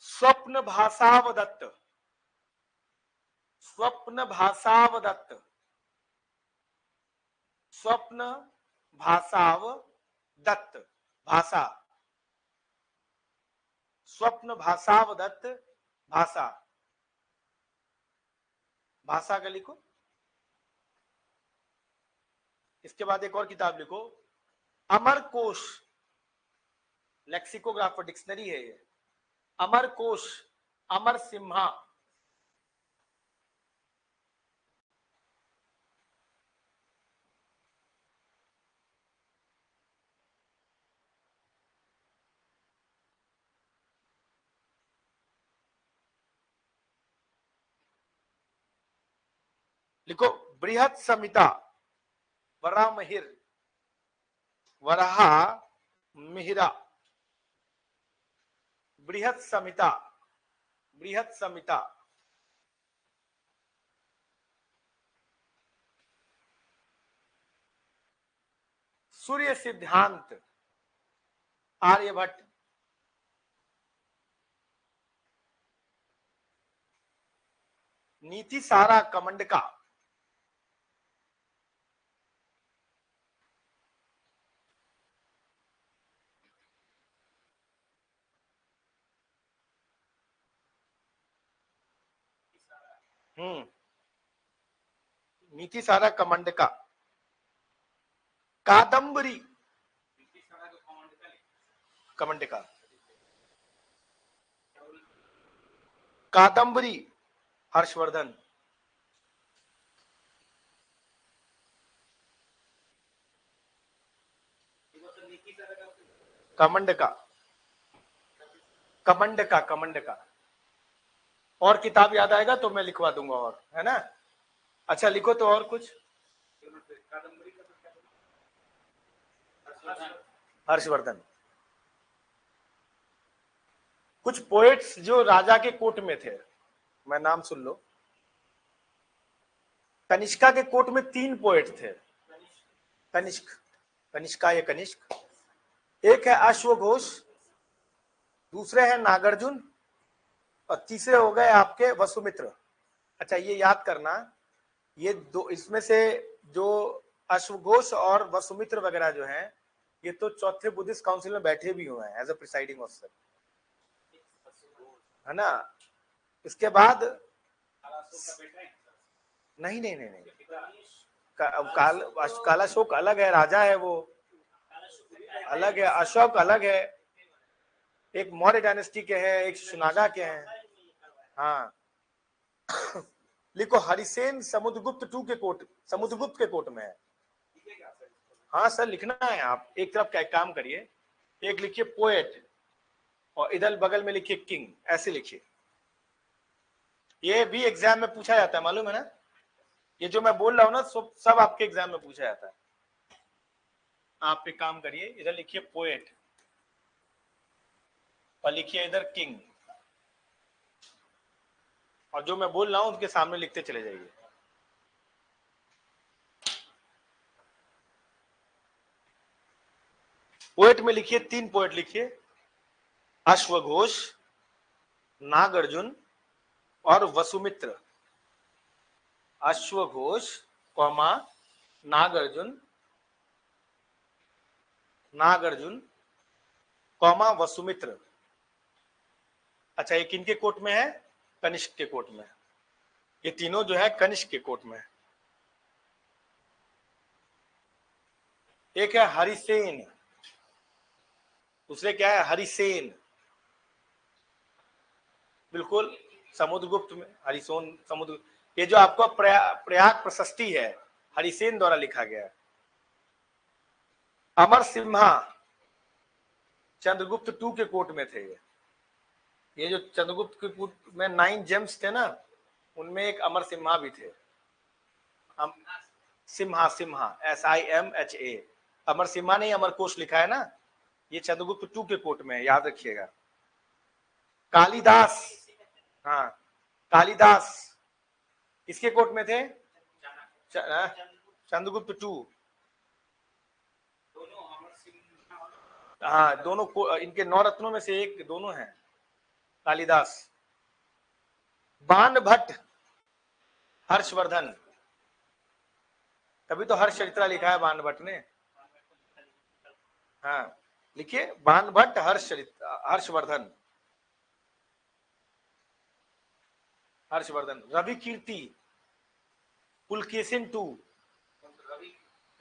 स्वप्न भाषावदत्त, स्वप्न भाषावदत्त, स्वप्न भाषावदत्त, भाषा, स्वप्न भाषावदत्त, भाषा, भाषा का लिखो। इसके बाद एक और किताब लिखो, अमर कोश, लेक्सिकोग्राफर डिक्शनरी है ये, अमर कोश, अमर सिम्हा। लिखो बृहत संहिता, वरामहिर, वराहा मिहिरा, बृहत संहिता, बृहत संहिता। सूर्य सिद्धांत, आर्यभट्ट। नीति सारा कमंडका, नीति सारा कमंडका। कादंबरी कमंडका, कादंबरी हर्षवर्धन। कमंडका, कमंडका, कमंडका। और किताब याद आएगा तो मैं लिखवा दूंगा, और है ना। अच्छा लिखो तो और कुछ। हर्षवर्धन। कुछ पोएट्स जो राजा के कोर्ट में थे, मैं नाम सुन लो। कनिष्का के कोर्ट में 3 पोएट थे। कनिष्क, कनिष्का या कनिष्क। एक है अश्वघोष, दूसरे हैं नागार्जुन, और तीसरे हो गए आपके वसुमित्र। अच्छा ये याद करना, ये दो इसमें से जो अश्वघोष और वसुमित्र वगैरह जो हैं, ये तो चौथे बुद्धिस्ट काउंसिल में बैठे भी हुए हैं एज अ प्रिसाइडिंग ऑफिसर, है ना। इसके बाद नहीं नहीं नहीं नहीं, कालाशोक अलग है, राजा है वो, अलग है। अशोक अलग है, एक मौर्य डायनेस्टी के हैं, एक सुनागा के हैं। हाँ लिखो हरिसेन समुद्रगुप्त टू के कोर्ट, समुद्रगुप्त के कोर्ट में है। हाँ सर लिखना है। आप एक तरफ क्या काम करिए, एक लिखिए पोएट और इधर बगल में लिखिए किंग, ऐसे लिखिए। ये भी एग्जाम में पूछा जाता है, मालूम है ना। ये जो मैं बोल रहा हूँ ना, सब आपके एग्जाम में पूछा जाता है। आप एक काम करिए, इधर लिखिए पोएट और लिखिए इधर किंग, और जो मैं बोल रहा हूं उनके सामने लिखते चले जाइए। पोएट में लिखिए 3 पोएट लिखिए, अश्वघोष, नागार्जुन और वसुमित्र। अश्वघोष कौमा नागार्जुन, नागार्जुन कौमा वसुमित्र। अच्छा ये किनके कोर्ट में है? कनिष्क के कोर्ट में। ये तीनों जो है कनिष्क के कोर्ट में। एक है हरिसेन, दूसरे क्या है? हरिसेन, बिल्कुल समुद्रगुप्त में हरिसेन। समुद्र, ये जो आपको प्रयाग प्रशस्ति है हरिसेन द्वारा लिखा गया है। अमर सिम्हा चंद्रगुप्त टू के कोर्ट में थे। ये जो चंद्रगुप्त के कोर्ट में 9 जेम्स थे ना, उनमें एक अमर सिम्हा भी थे। सिम्हा, सिम्हा SIMHA। अमर सिम्हा ने अमर कोश लिखा है ना, ये चंद्रगुप्त टू के कोर्ट में, याद रखिएगा। कालिदास, हाँ कालिदास किसके कोर्ट में थे? चंद्रगुप्त टू। हाँ दोनों को, इनके 9 रत्नों में से एक दोनों हैं, कालिदास। बाण भट्ट हर्षवर्धन, तभी तो हर्षचरित्र लिखा है बाण भट्ट ने। हाँ लिखिए, बाण भट्ट हर्षवर्धन, हर्षवर्धन। Ravi Kirti Pulakeshin two,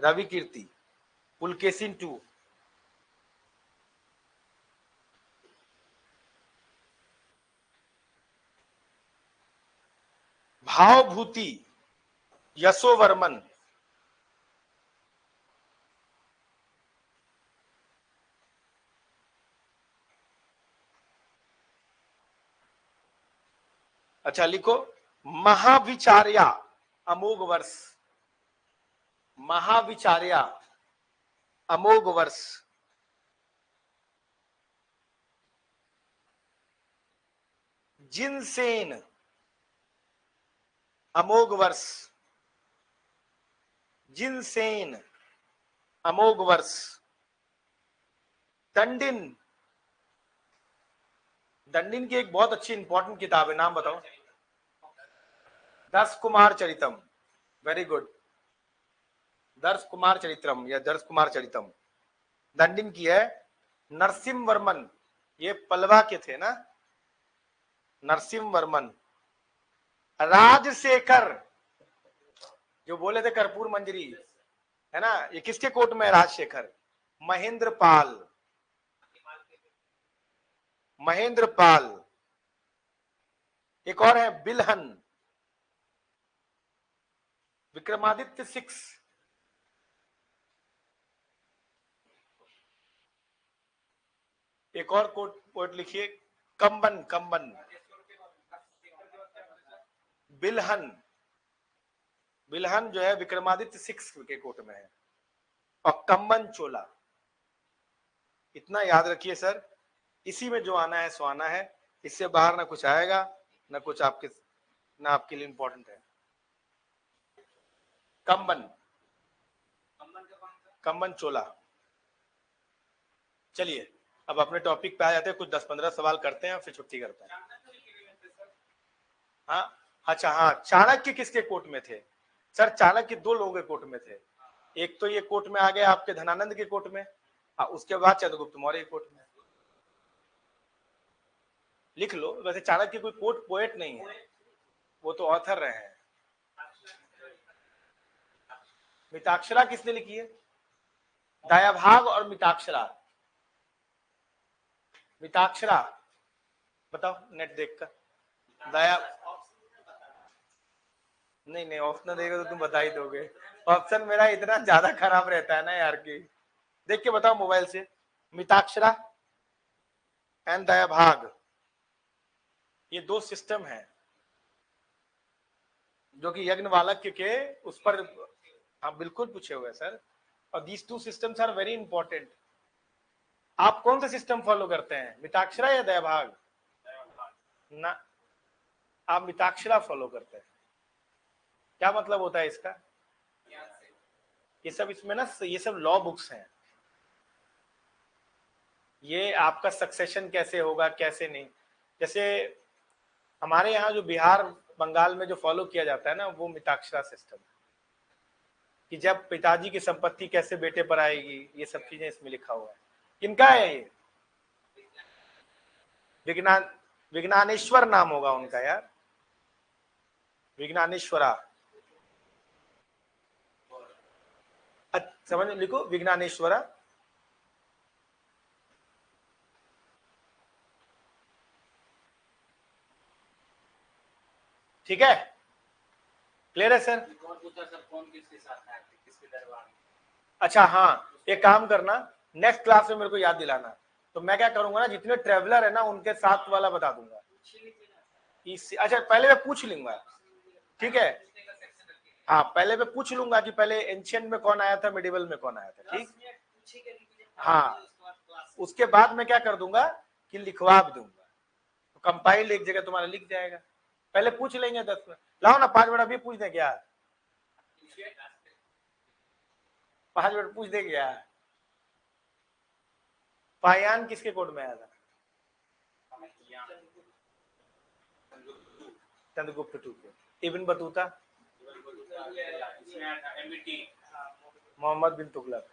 Ravi Kirti Pulakeshin two. भावभूति यशोवर्मन, अच्छा लिखो, महाविचार्या अमोघ वर्ष, महाविचार्या अमोघ वर्ष। जिनसेन अमोघ वर्ष, जिनसेन अमोघ वर्ष। दंडिन, दंडिन की एक बहुत अच्छी इंपॉर्टेंट किताब है, नाम बताओ। 10 कुमार चरितम, वेरी गुड। 10 कुमार चरित्रम या 10 कुमार चरितम दंडिन की है। नरसिम्ह वर्मन, ये पलवा के थे ना, नरसिम्ह वर्मन। राजशेखर, जो बोले थे कर्पूर मंजरी, है ना, ये किसके कोर्ट में है? राजशेखर। महेंद्र पाल, महेंद्र पाल। एक और है बिलहन, विक्रमादित्य 6। एक और कोट पोइट लिखिए, कंबन, कंबन। बिलहन, बिलहन जो है विक्रमादित्य 6 के कोट में है। और कंबन चोला। इतना याद रखिए सर, इसी में जो आना है सो आना है, इससे बाहर ना कुछ आएगा ना कुछ आपके, ना आपके लिए इंपॉर्टेंट है। कंबन, कंबन चोला। चलिए अब अपने टॉपिक पे आ जाते हैं, कुछ 10-15 सवाल करते हैं फिर छुट्टी करते हैं। हाँ अच्छा, हाँ चाणक्य किसके कोर्ट में थे? सर चाणक्य 2 लोगों के कोर्ट में थे। एक तो ये कोर्ट में आ गए आपके धनानंद के कोर्ट में, उसके बाद चंद्रगुप्त मौर्य के कोर्ट में। लिख लो, वैसे चाणक्य कोई कोर्ट पोएट नहीं है, वो तो ऑथर रहे हैं। मिताक्षरा किसने लिखी है? दयाभाग और मिताक्षरा। मिताक्षरा बताओ नेट देखकर। दया, नहीं नहीं ऑप्शन देगा तो तुम बता ही दोगे। ऑप्शन मेरा इतना ज्यादा खराब रहता है ना यार की, देख के बताओ मोबाइल से। मिताक्षरा एंड दयाभाग, ये 2 सिस्टम है जो कि यज्ञवाल्क्य के उस पर, हाँ बिल्कुल पूछे हुए सर। और these 2 systems are very important. आप कौन सा सिस्टम फॉलो करते हैं, मिताक्षरा या दयाभाग? ना, आप मिताक्षरा फॉलो करते हैं। क्या मतलब होता है इसका? ये सब इसमें ना, ये सब लॉ बुक्स हैं। ये आपका सक्सेशन कैसे होगा कैसे नहीं, जैसे हमारे यहाँ जो बिहार बंगाल में जो फॉलो किया जाता है ना, वो मिताक्षरा सिस्टम है कि जब पिताजी की संपत्ति कैसे बेटे पर आएगी, ये सब चीजें इसमें लिखा हुआ है। किनका है ये? विज्ञानेश्वर नाम होगा उनका यार, विज्ञानेश्वरा। समझ लिखो, विज्ञानेश्वरा। ठीक है, क्लियर है सर? सर कौन किसके साथ है, किसके दरबार में? अच्छा हाँ, एक काम करना, नेक्स्ट क्लास में मेरे को याद दिलाना, तो मैं क्या करूंगा ना, जितने ट्रेवलर है ना उनके साथ वाला बता दूंगा। अच्छा पहले मैं पूछ लूंगा, ठीक है, हाँ पहले मैं पूछ लूंगा कि पहले एंशियंट में कौन आया था, मिडिवल में कौन आया था, ठीक, हाँ उसके बाद मैं क्या कर दूंगा कि लिखवा भी दूंगा, तो कंपाइल एक जगह तुम्हारा लिख जाएगा। पहले पूछ लेंगे 10 मिनट, लाओ ना 5 मिनट अभी पूछ दे क्या, 5 मिनट पूछ दे क्या। पायान किसके कोट में आया था? चंद्रगुप्त टूके। Ibn Battuta, Muhammad bin Tughlaq.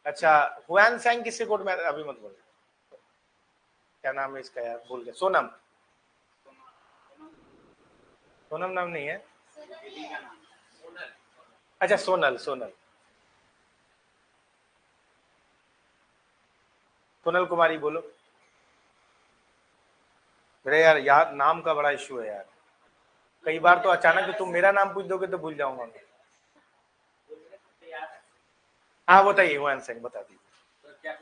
अच्छा हुआन सैंग किसके कोट में आया था? अभी मत बोलो, क्या नाम है इसका यार, भूल गया। सोनम, सोनम नाम नहीं है, अच्छा सोनल, सोनल, सोनल कुमारी बोलो। मेरे यार नाम का बड़ा इशू है यार, कई बार तो अचानक तुम मेरा नाम पूछ दोगे तो भूल जाऊंगा मैं। हाँ बताइए, हुआन सैंग बता दीजिए,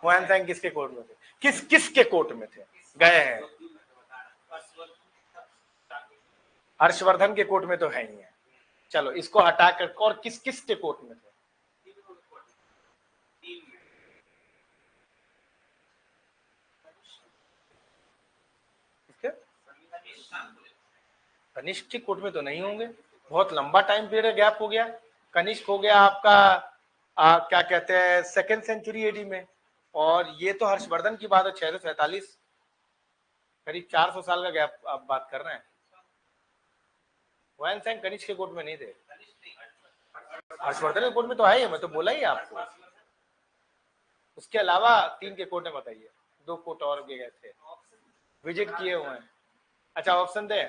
हुआन सैंग किसके कोर्ट में थे, किसके कोर्ट में थे, गए हैं? हर्षवर्धन के कोर्ट में तो है ही है, चलो इसको हटा कर, और किस के कोर्ट में थे? कनिष्क के कोर्ट में तो नहीं होंगे, बहुत लंबा टाइम पीरियड गैप हो गया। कनिष्क हो गया आपका क्या कहते हैं 2nd सेंचुरी एडी में, और ये तो हर्षवर्धन की बात है 647, करीब 400 साल का गैप आप बात कर रहे हैं। हुआन सैंग कनिष्क के कोर्ट में नहीं थे, हर्षवर्धन के कोर्ट में तो आए, मैं तो बोला ही आपको। उसके अलावा 3 के कोर्ट में बताइए, 2 कोर्ट और भी गए थे, विजिट किए हुए हैं। अच्छा ऑप्शन दे,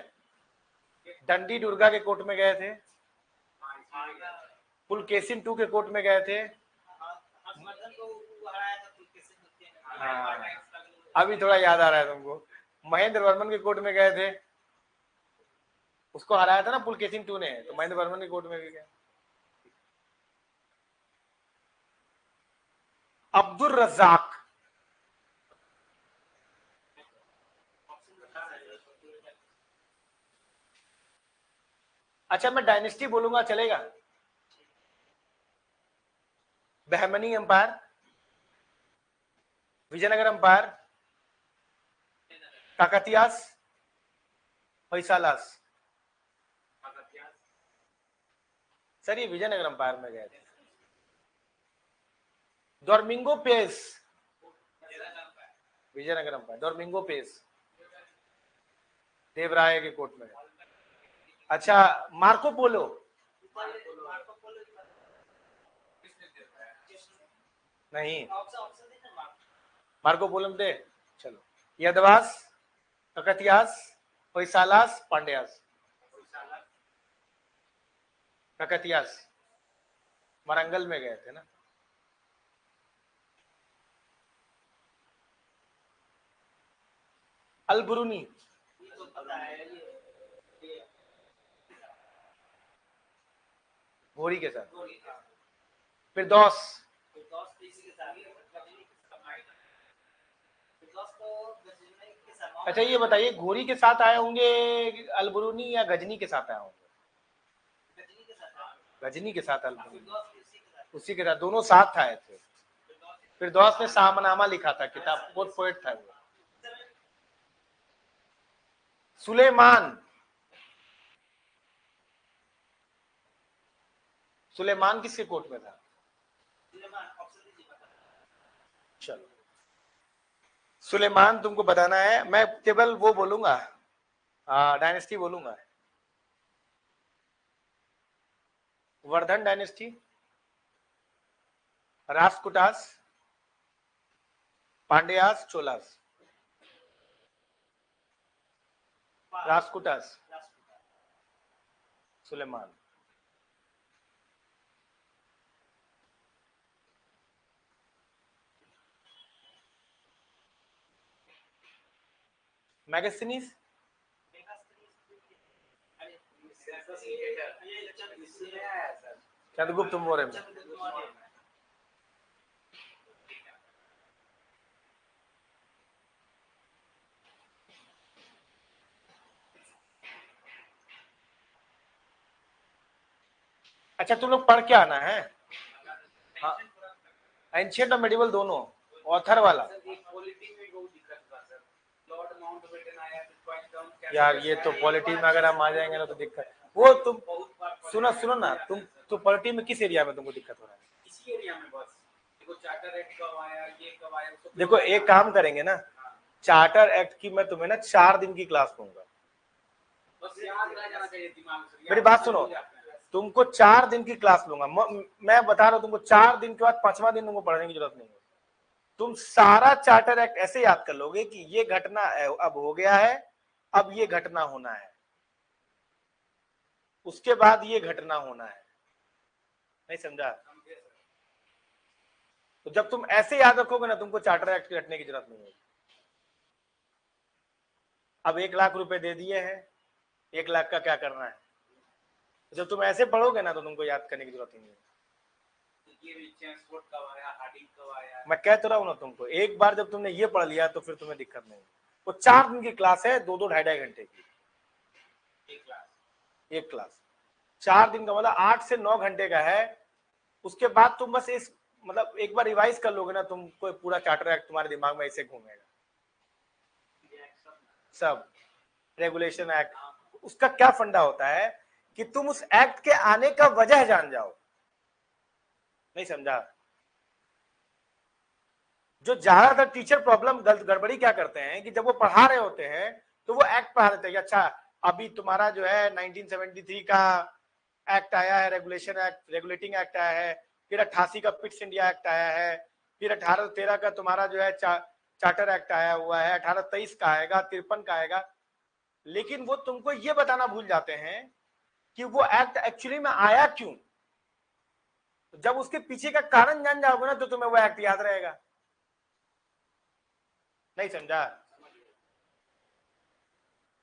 डंडी दुर्गा के कोर्ट में गए थे, पुलकेशिन 2 के कोर्ट में गए थे, हाँ अभी थोड़ा याद आ रहा है तुमको, महेंद्र वर्मन के कोर्ट में गए थे, उसको हराया था ना पुलकेशिन 2 ने, तो महेंद्र वर्मन के कोर्ट में भी गए। अब्दुल रज्जाक, अच्छा मैं डायनेस्टी बोलूंगा चलेगा? Bahmani empire, Vijayanagara empire, Kakatiyas, Hoysalas. Sir ये विजयनगर एम्पायर में गए थे। Domingo Paes, Vijayanagara empire, Domingo Paes Devaraya के कोर्ट में। अच्छा मार्को पोलो, नहीं मार्को पोलो में थे, चलो यदवास, ककतियास, होयसालास, पांड्यास। ककतियास वारंगल में गए थे ना। अलबुरुनी, घोड़ी के साथ, फिर दौस, अच्छा ये बताइए घोड़ी के साथ आए होंगे अलबुरुनी या गजनी के साथ आए होंगे? गजनी के साथ अलबुरुनी, उसी के साथ, दोनों साथ आए थे। फिर दौस ने शाहनामा लिखा था, किताब, बहुत पोएट था वो। सुलेमान, सुलेमान किसके कोर्ट में था? चलो सुलेमान तुमको बताना है, मैं केवल वो बोलूंगा, डायनेस्टी बोलूंगा, वर्धन डायनेस्टी, राष्ट्रकूटास, पांड्यास, चोलास। राष्ट्रकूटास, सुलेमान। मैगस्थनीज, चंद्रगुप्त मौर्य में। अच्छा तुम लोग पढ़ के आना है? हाँ, एंशिएंट और मेडिवल दोनों, ऑथर वाला। यार ये तो पॉलिटी में अगर हम आ जाएंगे ना तो दिक्कत। वो तुम सुनो ना, तुम तो पॉलिटी में किस एरिया में तुमको दिक्कत हो रहा है? इसी एरिया में बस। देखो चार्टर एक्ट कब आया, ये कब आया, देखो एक काम करेंगे ना, चार्टर एक्ट की मैं तुम्हें ना 4 दिन की क्लास दूंगा। बस याद रह जाना चाहिए दिमाग से। मेरी बात सुनो, तुमको 4 दिन की क्लास लूंगा मैं बता रहा हूँ तुमको। 4 दिन के बाद 5वां दिन तुमको पढ़ने की जरूरत नहीं है। तुम सारा चार्टर एक्ट ऐसे याद कर लोगे कि ये घटना अब हो गया है, अब ये घटना होना है, उसके बाद ये घटना होना है। नहीं समझा? तो जब तुम ऐसे याद रखोगे ना, तुमको चार्टर एक्ट रटने की जरूरत नहीं है। अब 1 लाख रुपए दे दिए हैं, 1 लाख का क्या करना है? जब तुम ऐसे पढ़ोगे ना तो तुमको याद करने की जरूरत ही नहीं है। मैं कह तो रहा हूं ना तुमको, एक बार जब तुमने ये पढ़ लिया तो फिर तुम्हें दिक्कत नहीं। वो 4 दिन की क्लास है, 2-2 ढाई घंटे की एक क्लास। 4 दिन का मतलब 8 से 9 घंटे का है। उसके बाद तुम बस इस मतलब एक बार रिवाइज कर लोगे ना, तुमको पूरा चार्टर एक्ट तुम्हारे दिमाग में ऐसे घूमेगा। सब रेगुलेशन एक्ट, उसका क्या फंडा होता है कि तुम उस एक्ट के आने का वजह जान जाओ। नहीं समझा? जो ज्यादातर टीचर प्रॉब्लम गड़बड़ी क्या करते हैं कि जब वो पढ़ा रहे होते हैं तो वो एक्ट पढ़ा देते हैं। अच्छा अभी तुम्हारा जो है 1973 का एक्ट आया है, रेगुलेशन एक्ट, रेगुलेटिंग एक्ट आया है, फिर 88 का पिट्स इंडिया एक्ट आया है, फिर 1813 का तुम्हारा जो है चार्टर एक्ट आया हुआ है, 1823 का आएगा, 53 का आएगा। लेकिन वो तुमको ये बताना भूल जाते हैं कि वो एक्ट एक्चुअली में आया क्यों। तो जब उसके पीछे का कारण जान जाओगे ना तो तुम्हें वो एक्ट याद रहेगा। नहीं समझा?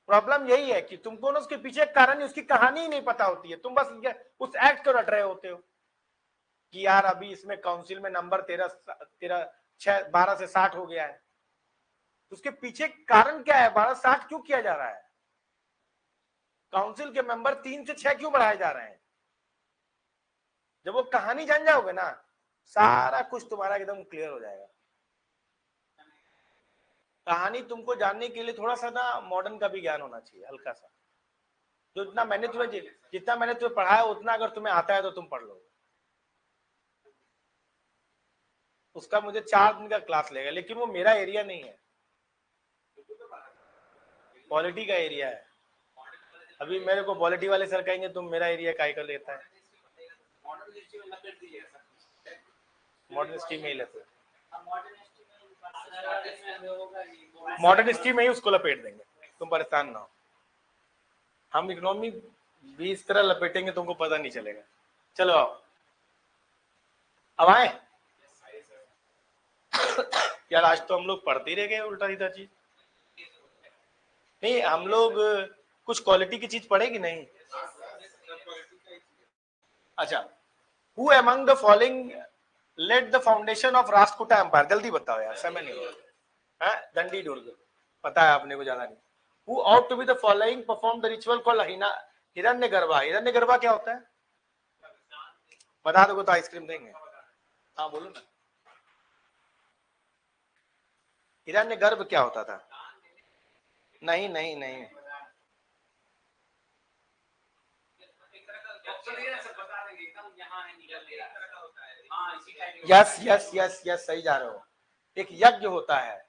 प्रॉब्लम यही है कि तुमको ना उसके पीछे कारण, उसकी कहानी ही नहीं पता होती है। तुम बस उस एक्ट को रट रहे होते हो कि यार अभी इसमें काउंसिल में नंबर 12 से 60 हो गया है। उसके पीछे कारण क्या है? 12 से 60 क्यों किया जा रहा है? काउंसिल के मेंबर 3 से 6 क्यों बढ़ाए जा रहे हैं? जब वो कहानी जान जाओगे ना, सारा कुछ तुम्हारा एकदम क्लियर हो जाएगा। कहानी तुमको जानने के लिए थोड़ा सा ना मॉडर्न का भी ज्ञान होना चाहिए, हल्का सा। जो जितना मैंने तुम्हें पढ़ाया उतना अगर तुम्हें आता है तो तुम पढ़ लोगे। उसका मुझे 4 दिन का क्लास लेगा, लेकिन वो मेरा एरिया नहीं है, पॉलिटी का एरिया है। अभी मेरे को पॉलिटी वाले सर कहेंगे तुम मेरा एरिया काय कर लेता है। मॉडर्न स्ट्रीम में ही लेते, मॉडर्न स्ट्रीम में ही उसको लपेट देंगे, तुम परेशान ना हो। हम इकोनॉमी भी इस तरह लपेटेंगे तुमको पता नहीं चलेगा। चलो आओ, अब आए। यार आज तो हम लोग पढ़ते ही रह गए उल्टा सीधा चीज। नहीं हम लोग कुछ क्वालिटी की चीज पढ़ेगी नहीं। अच्छा, who among the following laid the foundation of Rashtrakuta empire? जल्दी बताओ यार, समय नहीं हो रहा है। दंडी दुर्ग पता है आपने को, ज्यादा नहीं। Who out to be the following perform the ritual called Hiranyagarbha? Hiranyagarbha क्या होता है बता दोगे तो आइसक्रीम देंगे। हाँ बोलो ना, हिरण्यगर्भ क्या होता था? नहीं नहीं नहीं, यस यस यस यस सही जा रहे हो। एक यज्ञ होता है।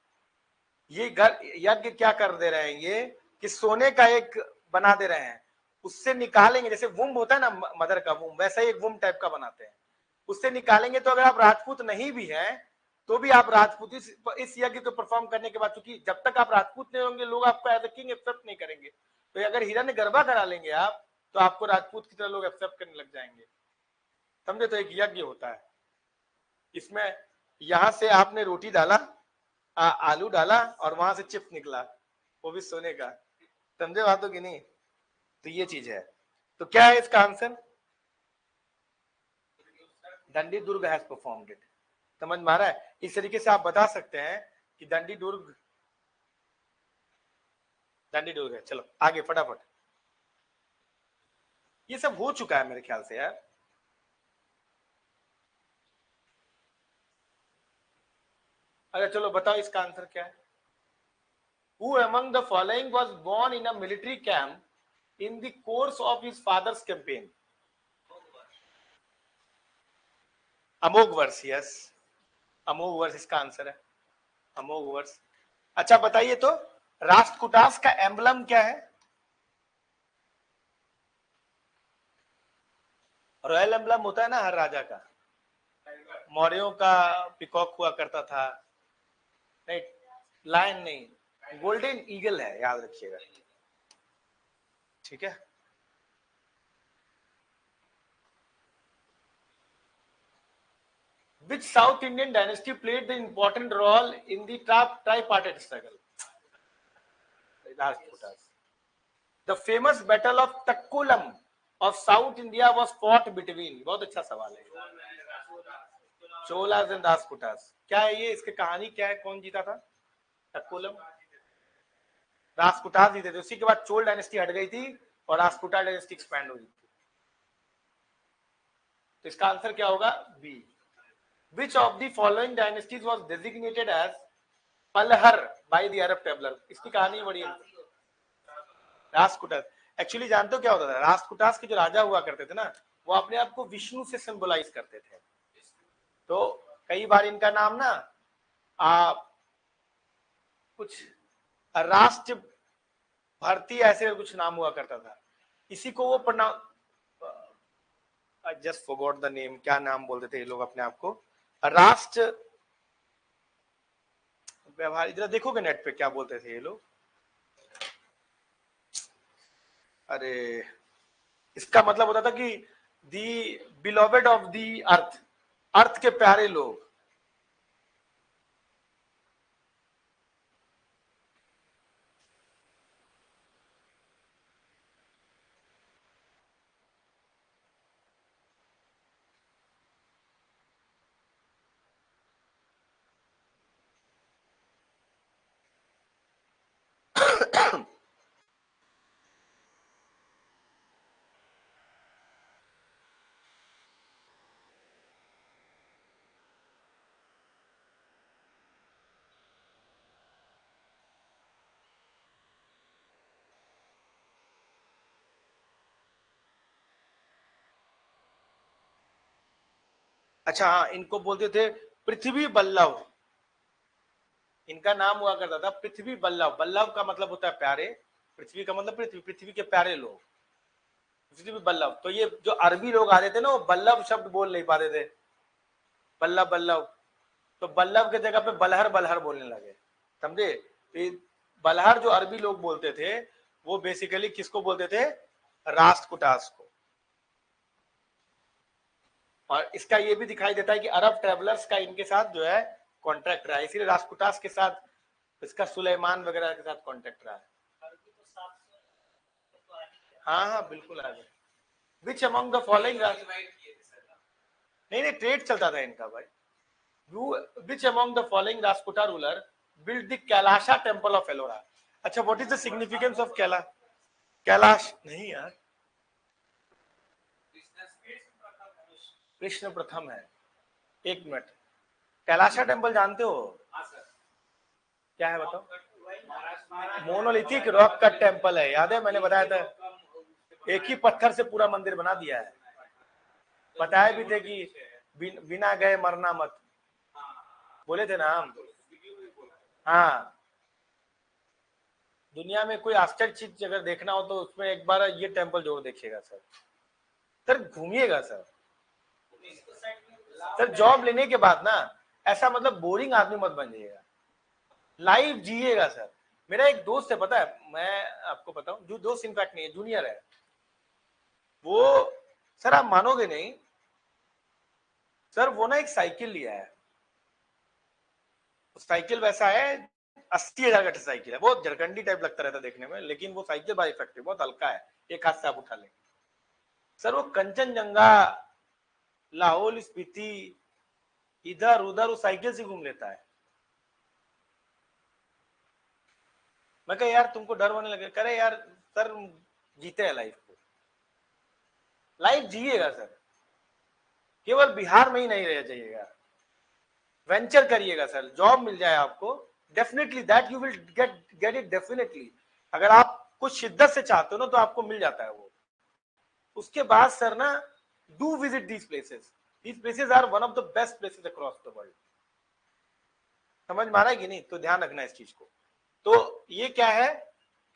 ये यज्ञ क्या कर दे रहे हैं ये कि सोने का एक बना दे रहे हैं, उससे निकालेंगे। जैसे वुम्ब होता है ना मदर का वुम्ब, वैसा ही एक वुम्ब टाइप का बनाते हैं, उससे निकालेंगे। तो अगर आप राजपूत नहीं भी हैं तो भी आप राजपूत इस यज्ञ को परफॉर्म करने के बाद, क्योंकि जब तक आप राजपूत नहीं होंगे लोग आपको एज ए किंग एक्सेप्ट नहीं करेंगे। तो अगर हिरण्यगर्भा करा लेंगे आप तो आपको राजपूत की तरह लोग एक्सेप्ट करने लग जाएंगे। समझे? तो एक यज्ञ होता है। इसमें यहां से आपने रोटी डाला, आलू डाला और वहां से चिप्स निकला, वो भी सोने का। समझे बातों की नहीं? तो ये चीज है। तो क्या है इसका answer? Dandi Durg has performed it. समझ में आ रहा है? इस तरीके से आप बता सकते हैं कि दंडी दुर्ग है। चलो आगे फटाफट, ये सब हो चुका है मेरे ख्याल से यार। अच्छा चलो बताओ इसका आंसर क्या है। Who among the following was born in a military camp in the course of his father's campaign? अमोघ वर्ष, यस, अमोघ वर्ष इसका आंसर है, अमोघ वर्ष। अच्छा बताइए तो राष्ट्रकूटास का एम्बलम क्या है? रॉयल एम्बलम होता है ना हर राजा का, मौर्यों का पिकॉक हुआ करता था, नहीं लायन नहीं, गोल्डन ईगल है, याद रखिएगा, ठीक है। Which South Indian dynasty played the important role in the tripartite struggle? Rajputas. The famous battle of Takkulam of South India was fought between, बहुत अच्छा सवाल है, चोलास एंड राजपुतास। क्या है ये, इसकी कहानी क्या है, कौन जीता था? तक्कुलम, राजपुतास जीते थे। उसी के बाद चोल डायनेस्टी हट गई थी और राजपुता डायनेस्टी एक्सपैंड हुई थी। तो इसका आंसर क्या होगा? B. Which of the following dynasties was designated as Palhar by the Arab traveler? इसकी कहानी बड़ी है। राष्ट्रकूटास, एक्चुअली जानते हो क्या होता था? राष्ट्रकूटास के जो राजा हुआ करते थे ना, वो अपने आप को विष्णु से सिंबलाइज करते थे। तो कई बार इनका नाम ना कुछ राष्ट्र भर्ती ऐसे कुछ नाम हुआ करता था, इसी को वो I just forgot the name, क्या नाम बोलते थे ये लोग अपने आप को? राष्ट्र व्यवहार, इधर देखोगे नेट पे क्या बोलते थे ये लोग? अरे इसका मतलब होता था कि दी बिलोवेड ऑफ दी अर्थ, अर्थ के प्यारे लोग। अच्छा हाँ, इनको बोलते थे पृथ्वी बल्लभ, इनका नाम हुआ करता था पृथ्वी बल्लभ। बल्लभ का मतलब होता है प्यारे, पृथ्वी का मतलब पृथ्वी, पृथ्वी के प्यारे लोग, पृथ्वी बल्लभ। तो ये जो अरबी लोग आ रहे थे ना, वो बल्लभ शब्द बोल नहीं पाते थे, बल्लभ बल्लभ, तो बल्लभ के जगह पे बलहर बलहर बोलने लगे, समझे? बलहर जो अरबी लोग बोलते थे, वो बेसिकली किसको बोलते थे? राष्ट्रकूटास को। और इसका ये भी दिखाई देता है कि अरब ट्रेवलर्स का इनके साथ जो है कॉन्ट्रैक्ट रहा है, इसीलिए राष्ट्रकूटास के साथ इसका सुलेमान वगैरह के साथ कॉन्ट्रैक्ट रहा है। हाँ हाँ बिल्कुल आ गया। विच अमंग द फॉलोइंग, नहीं नहीं ट्रेड चलता था इनका भाई। Which among the following Rashtrakuta ruler build the Kailasa temple of Ellora? अच्छा what is the significance of Kailash? नहीं यार, कृष्ण प्रथम है। एक मिनट, कैलाशा टेम्पल जानते हो? क्या है बताओ? मोनोलिथिक रॉक कट टेम्पल है, याद है मैंने बताया था, एक ही पत्थर से पूरा मंदिर बना दिया है। बताए भी थे कि बिना गए मरना मत, बोले थे ना हम। हाँ, दुनिया में कोई आश्चर्य चीज अगर देखना हो तो उसमें एक बार ये टेम्पल जरूर देखिएगा सर। सर घूमिएगा सर, सर जॉब लेने के बाद ना ऐसा मतलब बोरिंग आदमी मत बनिएगा, लाइफ जिएगा सर। मेरा एक दोस्त है, पता है, मैं आपको बताऊं, जो दोस्त इनफैक्ट नहीं है, जूनियर है वो, सर आप मानोगे नहीं सर, वो ना एक साइकिल लिया है, साइकिल वैसा है 80,000 का साइकिल है, बहुत झरकंडी टाइप लगता रहता है देखने में, लेकिन वो साइकिल बड़ा इफेक्टिव, बहुत हल्का है, एक हाथ से आप उठा लेंगे। सर वो कंचनजंगा, लाहौल स्पीति, इधर उधर वो साइकिल से घूम लेता है। मैं कहा यार तुमको डर होने लगे? करे यार सर जीते हैं लाइफ को, लाइफ जिएगा सर, केवल बिहार में ही नहीं रह जाइएगा। वेंचर करिएगा सर, जॉब मिल जाए आपको, definitely that you will get it definitely. अगर आप कुछ शिद्दत से चाहते हो ना तो आपको मिल जाता है वो। उसके बाद सर ना, do visit these places are one of the best places across the world. समझ में आ रहा है कि नहीं? तो ध्यान रखना इस चीज को। तो ये क्या है,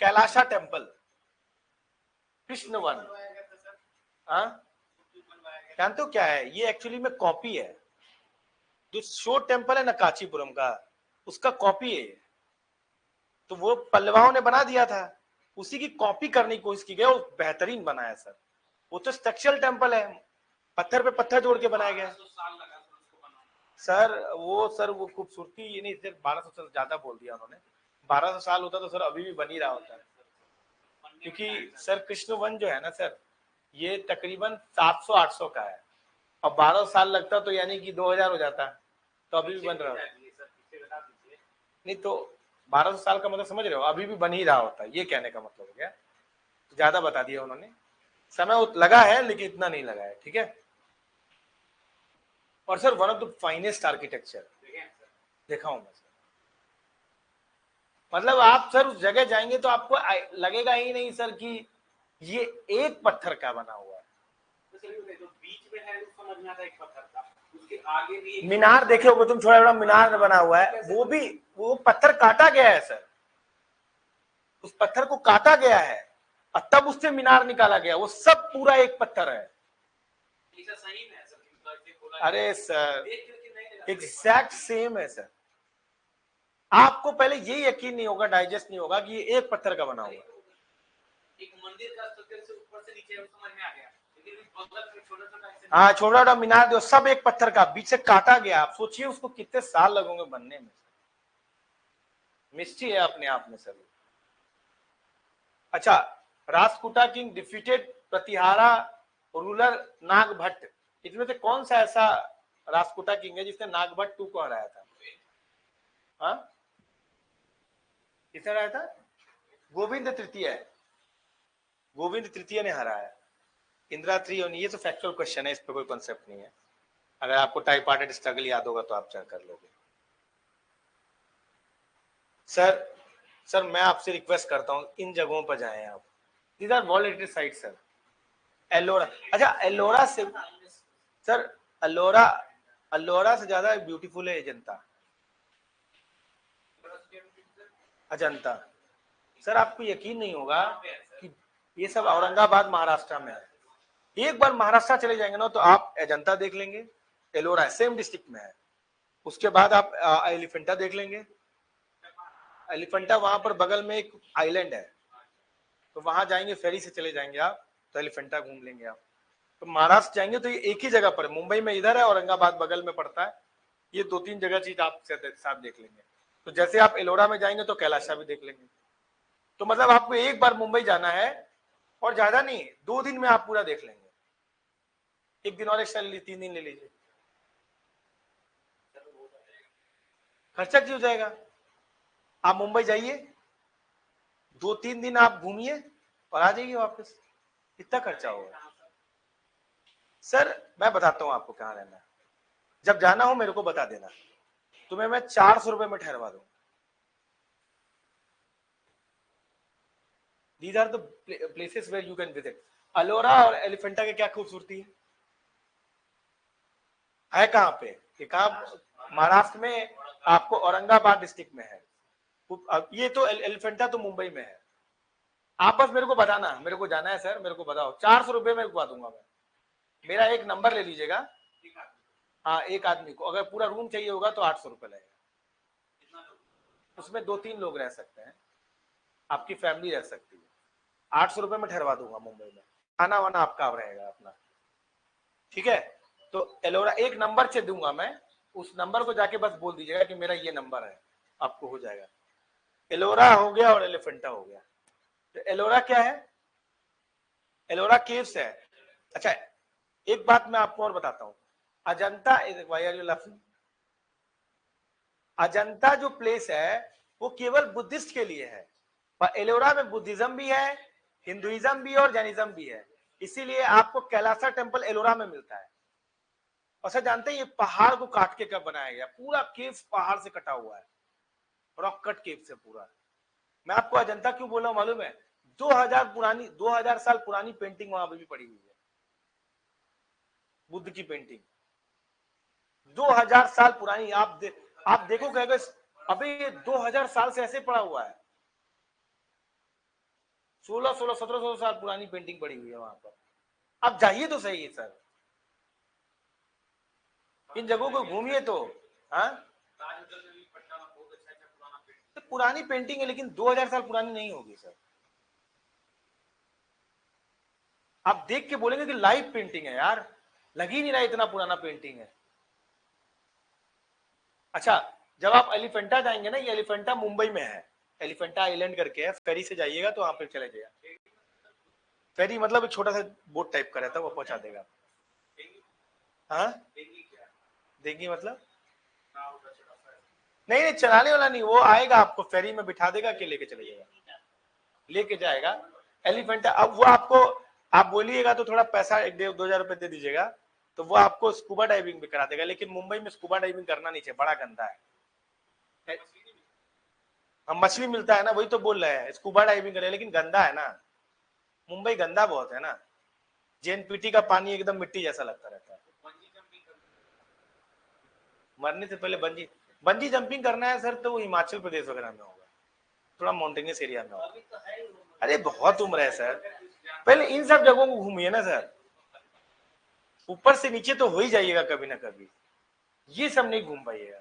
कैलाशा टेम्पल, कृष्ण वन। हाँ, जानते हो क्या है ये? एक्चुअली में कॉपी है, जो शो टेम्पल है ना कांचीपुरम का, उसका कॉपी है। तो वो पल्लवाओं ने बना दिया था, उसी की कॉपी करने की कोशिश की गई और बेहतरीन बनाया सर। वो तो स्ट्रक्चरल टेम्पल है, पत्थर पे पत्थर जोड़ के बनाया गया सर वो खूबसूरती ये नहीं, सिर्फ 1200 साल ज्यादा बोल दिया उन्होंने। 1200 साल होता तो सर अभी भी बन ही रहा होता है, क्योंकि सर कृष्ण वन जो है ना सर, ये तकरीबन 700-800 का है, और 12 साल लगता तो यानी कि 2000 हो जाता, तो अभी भी बन रहा होता। नहीं तो 1200 साल का मतलब समझ रहे हो, अभी भी बन ही रहा होता, ये कहने का मतलब हो गया। तो ज्यादा बता दिया उन्होंने, समय लगा है लेकिन इतना नहीं लगा है, ठीक है। और sir one of the finest architecture देखा हूं मैं सर। मतलब आप सर उस जगह जाएंगे तो आपको लगेगा ही नहीं सर कि ये एक पत्थर का बना हुआ है। जो बीच में है वो समझ में आता है एक पत्थर का, उसके आगे भी मीनार देखे होगे तुम, थोड़ा बड़ा मीनार बना हुआ है, वो भी वो पत्थर काटा गया है सर, उस पत्थर को काटा गया है और तब उससे मीनार निकाला गया, वो सब पूरा एक पत्थर है। सही में है सर, अरे सर एग्जैक्ट सेम है सर। आपको पहले ये यकीन नहीं होगा, डाइजेस्ट नहीं होगा कि ये एक पत्थर का बना हुआ है। एक मंदिर का स्ट्रक्चर से ऊपर से नीचे समझ में आ गया, हाँ, छोटा छोटा मीनार जो सब एक पत्थर का बीच से काटा गया। आप सोचिए उसको कितने साल लगेंगे बनने में। मिस्ट्री है अपने आप में सर। अच्छा, Rashtrakuta king defeated Pratihara ruler Nagabhata. इसमें से कौन सा ऐसा राजकुटा किंग है जिसने नागभट्ट 2 को हराया था? हाँ, किसने हराया था? गोविंद तृतीय, गोविंद तृतीय ने हराया। इंदिरा 3, ये तो फैक्चुअल क्वेश्चन है, इस पर कोई कॉन्सेप्ट नहीं है। अगर आपको टाइपार्टेड स्ट्रगल याद होगा तो आप चेक कर लोगे। सर मैं आपसे रिक्वेस्ट करता हूं इन जगहों पर जाएं आप। These are valeted site sir. Ellora, अच्छा एलोरा से सर, अल्लोरा से ज्यादा ब्यूटीफुल है अजंता। अजंता सर, आपको यकीन नहीं होगा कि ये सब औरंगाबाद महाराष्ट्र में है। एक बार महाराष्ट्र चले जाएंगे ना तो आप अजंता देख लेंगे, एलोरा सेम डिस्ट्रिक्ट में है। उसके बाद आप एलिफेंटा देख लेंगे। एलिफेंटा वहां पर बगल में एक आइलैंड है, तो वहां जाएंगे, फेरी से चले जाएंगे आप, तो एलिफेंटा घूम लेंगे आप। तो महाराष्ट्र जाएंगे तो ये एक ही जगह पर, मुंबई में इधर है, औरंगाबाद बगल में पड़ता है। ये 2-3 जगह चीज आप साथ देख लेंगे। तो जैसे आप एलोरा में जाएंगे तो कैलाशा भी देख लेंगे। तो मतलब आपको एक बार मुंबई जाना है, और ज्यादा नहीं, 2 दिन में आप पूरा देख लेंगे। 1 दिन और एक्स्ट्रा 3 दिन ले लीजिए, खर्चा क्यों जाएगा? आप मुंबई जाइए, 2-3 दिन आप घूमिए और आ जाइए वापस, कितना खर्चा होगा? सर मैं बताता हूं आपको कहाँ रहना है, जब जाना हो मेरे को बता देना, तुम्हें मैं 400 रुपए में ठहरवा दूं। These are the places where you can visit. Ellora और एलिफेंटा की क्या खूबसूरती है कहाँ पे? ये कहाँ? महाराष्ट्र में, आपको औरंगाबाद डिस्ट्रिक्ट में है। ये तो एलिफेंटा तो मुंबई में है। आप बस मेरे को बताना, मेरे को जाना है सर, मेरे को बताओ, 400 रुपए में घुमा दूंगा मैं। मेरा एक नंबर ले लीजिएगा। हाँ, एक आदमी को, अगर पूरा रूम चाहिए होगा तो 800 रुपए लगेगा। उसमें 2-3 लोग रह सकते हैं, आपकी फैमिली रह सकती है। 800 रुपए में ठहरवा दूंगा मुंबई में, खाना वाना आपका रहेगा अपना, ठीक है। तो एलोरा एक नंबर से दूंगा मैं, उस नंबर को जाके बस बोल दीजिएगा कि मेरा ये नंबर है, आपको हो जाएगा। एलोरा हो गया और एलिफेंटा हो गया। तो एलोरा क्या है? एलोरा केव्स है। अच्छा, एक बात मैं आपको और बताता हूं, Ajanta, why are you laughing? Ajanta जो प्लेस है वो केवल बुद्धिस्ट के लिए है, पर एलोरा में बुद्धिज्म भी है, हिंदुइज्म भी है और जैनिज्म भी है। इसीलिए आपको कैलासा टेम्पल एलोरा में मिलता है और सर जानते हैं ये पहाड़ को काट के कब बनाया गया? पूरा केव पहाड़ से कटा हुआ है, रॉक कट केव से पूरा। मैं आपको अजंता क्यों बोला मालूम है? 2000 साल पुरानी पेंटिंग वहां पर भी पड़ी हुई है, बुद्ध की पेंटिंग 2000 साल पुरानी। आप देखो कहेगा अबे ये 2000 साल से ऐसे पड़ा हुआ है। 1700 साल पुरानी पेंटिंग पड़ी हुई है वहां पर। आप जाइए तो सही है सर, इन जगहों को घूमिए तो। हाँ तो पुरानी पेंटिंग है लेकिन 2000 साल पुरानी नहीं होगी सर। आप देख के बोलेंगे कि लाइव पेंटिंग है यार, लग ही नहीं रहा इतना पुराना पेंटिंग है। अच्छा जब आप एलिफेंटा जाएंगे ना, ये एलिफेंटा मुंबई में है, एलिफेंटा आइलैंड करके है, फेरी से जाइएगा तो वहां पे चले जाइएगा। फेरी मतलब एक छोटा सा बोट टाइप का रहता है, वो पहुंचा देगा। हाँ देंगी मतलब नहीं चलाने वाला नहीं, वो आएगा आपको फेरी में बिठा देगा कि लेके चले जाएगा, लेके जाएगा एलिफेंटा। अब वो आपको आप बोलिएगा तो थोड़ा पैसा 1-2 हजार रुपए दे दीजिएगा तो वो आपको स्कूबा डाइविंग भी करा देगा। लेकिन मुंबई में स्कूबा डाइविंग करना नहीं चाहिए, बड़ा गंदा है। हम मछली मिलता है ना, वही तो बोल रहे हैं स्कूबा डाइविंग करे, लेकिन गंदा है ना, मुंबई गंदा बहुत है ना। जेएनपीटी का पानी एकदम मिट्टी जैसा लगता रहता है। मरने से पहले बंजी जंपिंग करना है सर तो वो हिमाचल प्रदेश वगैरह में होगा, थोड़ा माउंटेनियस एरिया में होगा। अरे बहुत उम्र है सर, पहले इन सब जगहों को घूमिए ना सर, ऊपर से नीचे तो हो ही जाइएगा कभी ना कभी, ये सब नहीं घूम पाइएगा।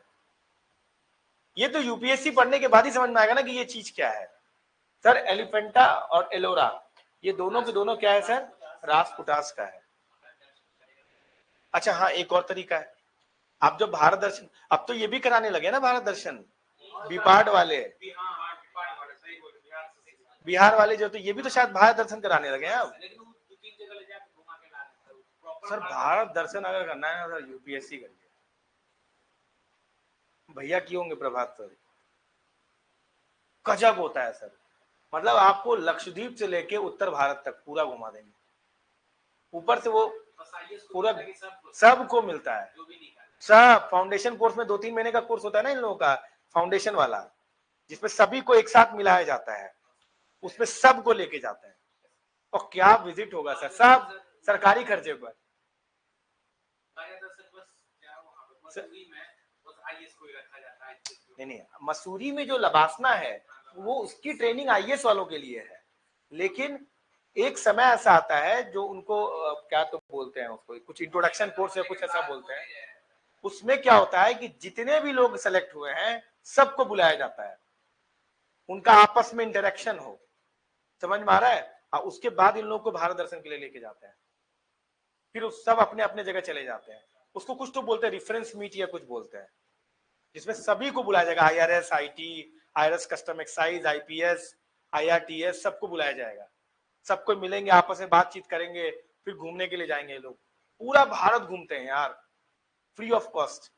ये तो यूपीएससी पढ़ने के बाद ही समझ में आएगा ना कि ये चीज क्या है सर। एलिफेंटा और एलोरा ये दोनों के दोनों क्या है सर? रासपुटास का है। अच्छा हाँ एक और तरीका है, आप जब भारत दर्शन, अब तो ये भी कराने लगे ना भारत दर्शन, बीपाड वाले, बिहार वाले जो, तो ये भी तो शायद भारत दर्शन कराने लगे हैं अब। सर भारत दर्शन अगर करना है ना सर यूपीएससी करिए, भैया किए होंगे प्रभात सर, गजब होता है सर। मतलब आपको लक्षद्वीप से लेके उत्तर भारत तक पूरा घुमा देंगे, ऊपर से वो पूरा सबको मिलता है। सब फाउंडेशन कोर्स में 2-3 महीने का कोर्स होता है ना इन लोगों का, फाउंडेशन वाला, जिसमें सभी को एक साथ मिलाया जाता है, उसमें सबको लेके जाते हैं। और क्या विजिट होगा सर, सब सरकारी खर्चे पर। नहीं मसूरी में जो लबासना है वो उसकी ट्रेनिंग आईएएस वालों के लिए है, लेकिन एक समय ऐसा आता है जो उनको क्या तो बोलते हैं उसको, कुछ इंट्रोडक्शन कोर्स या कुछ ऐसा बोलते हैं, उसमें क्या होता है कि जितने भी लोग सेलेक्ट हुए हैं सबको बुलाया जाता है, उनका आपस में इंटरेक्शन हो, समझ में आ रहा है। और उसके बाद इन लोगों को भारत दर्शन के लिए लेके जाते हैं, फिर सब अपने अपने जगह चले जाते हैं। उसको कुछ तो बोलते हैं रेफरेंस मीट या कुछ बोलते हैं, जिसमें सभी को बुलाया जाएगा, IRS, IT, IRS custom excise, IPS, IRTS, सबको बुलाया जाएगा, सबको मिलेंगे, आपस में बातचीत करेंगे, फिर घूमने के लिए जाएंगे। लोग पूरा भारत घूमते हैं यार फ्री ऑफ कॉस्ट,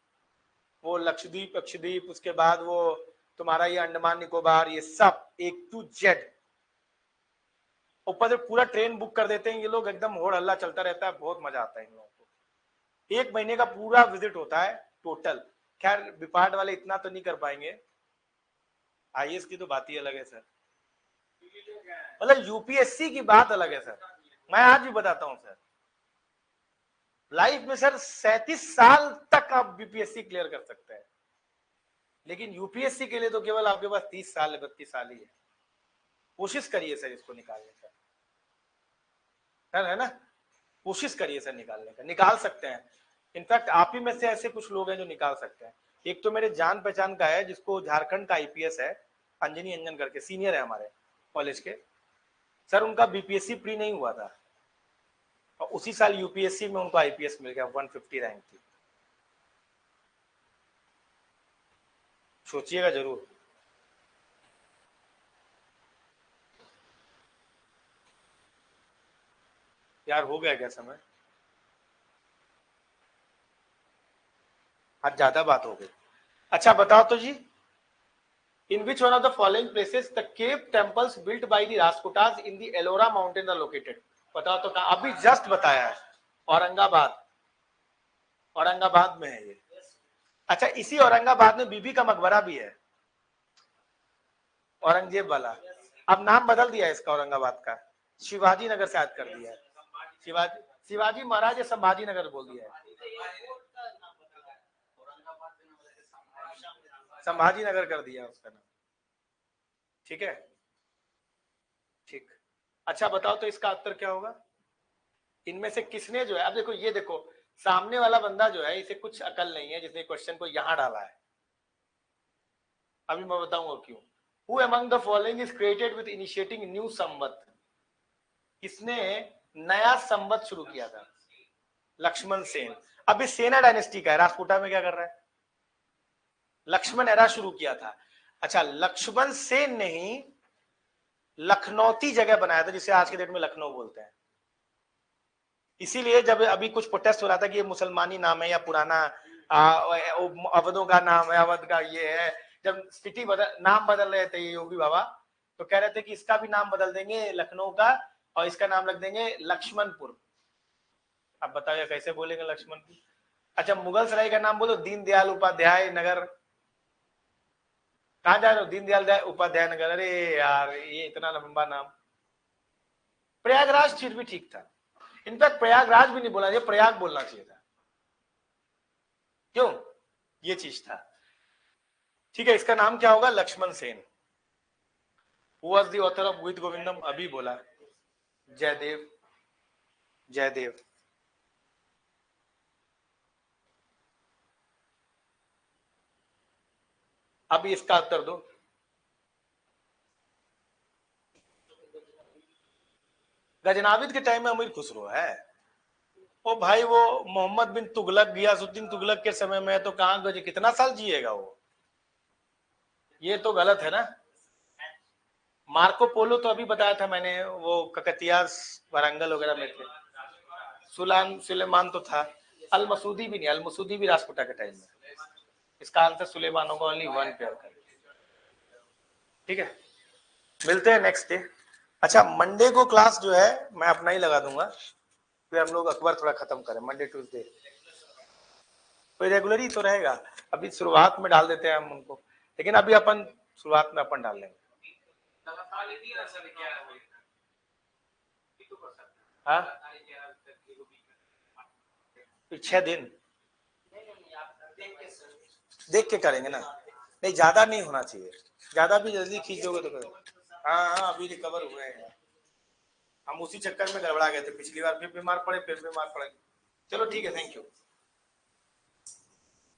वो लक्षद्वीप, उसके बाद वो तुम्हारा ये अंडमान निकोबार, ये सब A to Z। ऊपर से पूरा ट्रेन बुक कर देते हैं ये लोग, एकदम होड़ हल्ला चलता रहता है, बहुत मजा आता है इन लोगों को। 1 महीने का पूरा विजिट होता है टोटल। खैर बिपार्ड वाले इतना तो नहीं कर पाएंगे, आईएएस की तो बात ही अलग है सर, मतलब यूपीएससी की बात अलग है सर। मैं आज भी बताता हूं सर, लाइफ में सर 37 साल तक आप बीपीएससी क्लियर कर सकते हैं, लेकिन यूपीएससी के लिए तो केवल आपके पास 30 साल 32 साल ही है। कोशिश करिए सर इसको निकालने का, है ना, कोशिश करिए सर निकालने का, निकाल सकते हैं। इनफैक्ट आप ही में से ऐसे कुछ लोग हैं जो निकाल सकते हैं। एक तो मेरे जान पहचान का है जिसको झारखंड का आईपीएस है, अंजनी अंजन करके, सीनियर है हमारे कॉलेज के सर, उनका बीपीएससी प्री नहीं हुआ था और उसी साल यूपीएससी में उनको आईपीएस मिल गया, 150 रैंक थी। सोचिएगा जरूर। यार हो गया क्या समय? आज ज्यादा बात हो गई। अच्छा बताओ तो जी, in which one of the following places the cave temples built by the Rajputas in the Ellora mountain are located? बताओ तो कहां? अभी जस्ट बताया है, औरंगाबाद। औरंगाबाद में है ये। अच्छा, इसी औरंगाबाद में बीबी का मकबरा भी है, औरंगजेब वाला। अब नाम बदल दिया है इसका, औरंगाबाद का शिवाजी नगर से याद कर दिया है। शिवाजी महाराज संभाजी नगर बोल दिया है, संभाजी नगर कर दिया उसका नाम। ठीक है, ठीक। अच्छा बताओ तो इसका उत्तर क्या होगा? इनमें से किसने जो है, अब देखो ये देखो, सामने वाला बंदा जो है इसे कुछ अकल नहीं है जिसने क्वेश्चन को यहां डाला है। अभी मैं बताऊंगा क्यों। Who among the following is created with initiating new संवत? किसने नया संवत शुरू किया था? लक्ष्मण सेन। अब ये सेना डायनेस्टी का है, राजपूता में क्या कर रहा है? लक्ष्मण एरा शुरू किया था। अच्छा, लक्ष्मण सेन ने ही लखनौती जगह बनाया था जिसे आज के डेट में लखनऊ बोलते हैं। इसीलिए जब अभी कुछ प्रोटेस्ट हो रहा था कि ये मुसलमानी नाम है या पुराना अवधों का नाम है, अवध का ये है, जब सिटी नाम बदल रहे थे योगी बाबा, तो कह रहे थे कि इसका भी नाम बदल देंगे लखनऊ का और इसका नाम रख देंगे लक्ष्मणपुर। अब बताओ कैसे बोलेंगे लक्ष्मणपुर? अच्छा, मुगल सराय का नाम बोलो दीनदयाल उपाध्याय नगर। कहां जा रहे हो? दीनदयाल उपाध्याय नगर। अरे यार ये इतना लंबा नाम। प्रयागराज फिर भी ठीक था, इनफैक्ट प्रयागराज भी नहीं बोलना चाहिए, प्रयाग बोलना चाहिए था। क्यों? ये चीज था। ठीक है, इसका नाम क्या होगा? Lakshman Sen. Who was the author of गीत गोविंदम? अभी बोला, जयदेव। जयदेव। अभी इसका उत्तर दो। गजनाविद के टाइम में अमीर खुसरो है। ओ भाई, वो मोहम्मद बिन तुगलक, गियासुद्दीन तुगलक के समय में तो कहां गए, कितना साल जिएगा वो? ये तो गलत है ना। मार्को पोलो तो अभी बताया था मैंने, वो ककतिया वारंगल वगैरह में थे। सुलेमान तो था। अल मसूदी भी नहीं, अल मसूदी भी राजपूता के टाइम में। इसका आंसर सुलेमान होगा, ओनली वन पेयर का। ठीक है, मिलते हैं नेक्स्ट डे। अच्छा, मंडे को क्लास जो है मैं अपना ही लगा दूंगा, फिर हम लोग अखबार थोड़ा खत्म करें। मंडे ट्यूसडे कोई रेगुलर ही तो रहेगा। अभी शुरुआत में डाल देते हैं हम उनको, लेकिन अभी अपन शुरुआत में अपन डाल लेंगे। हाँ, फिर 6 दिन देख के करेंगे ना। नहीं, ज्यादा नहीं होना चाहिए, ज्यादा भी जल्दी खींचोगे तो करें। हाँ, अभी रिकवर हुए हैं। हम उसी चक्कर में गड़बड़ा गए थे पिछली बार, फिर बीमार पड़े, फिर बीमार पड़े। चलो ठीक है, थैंक यू।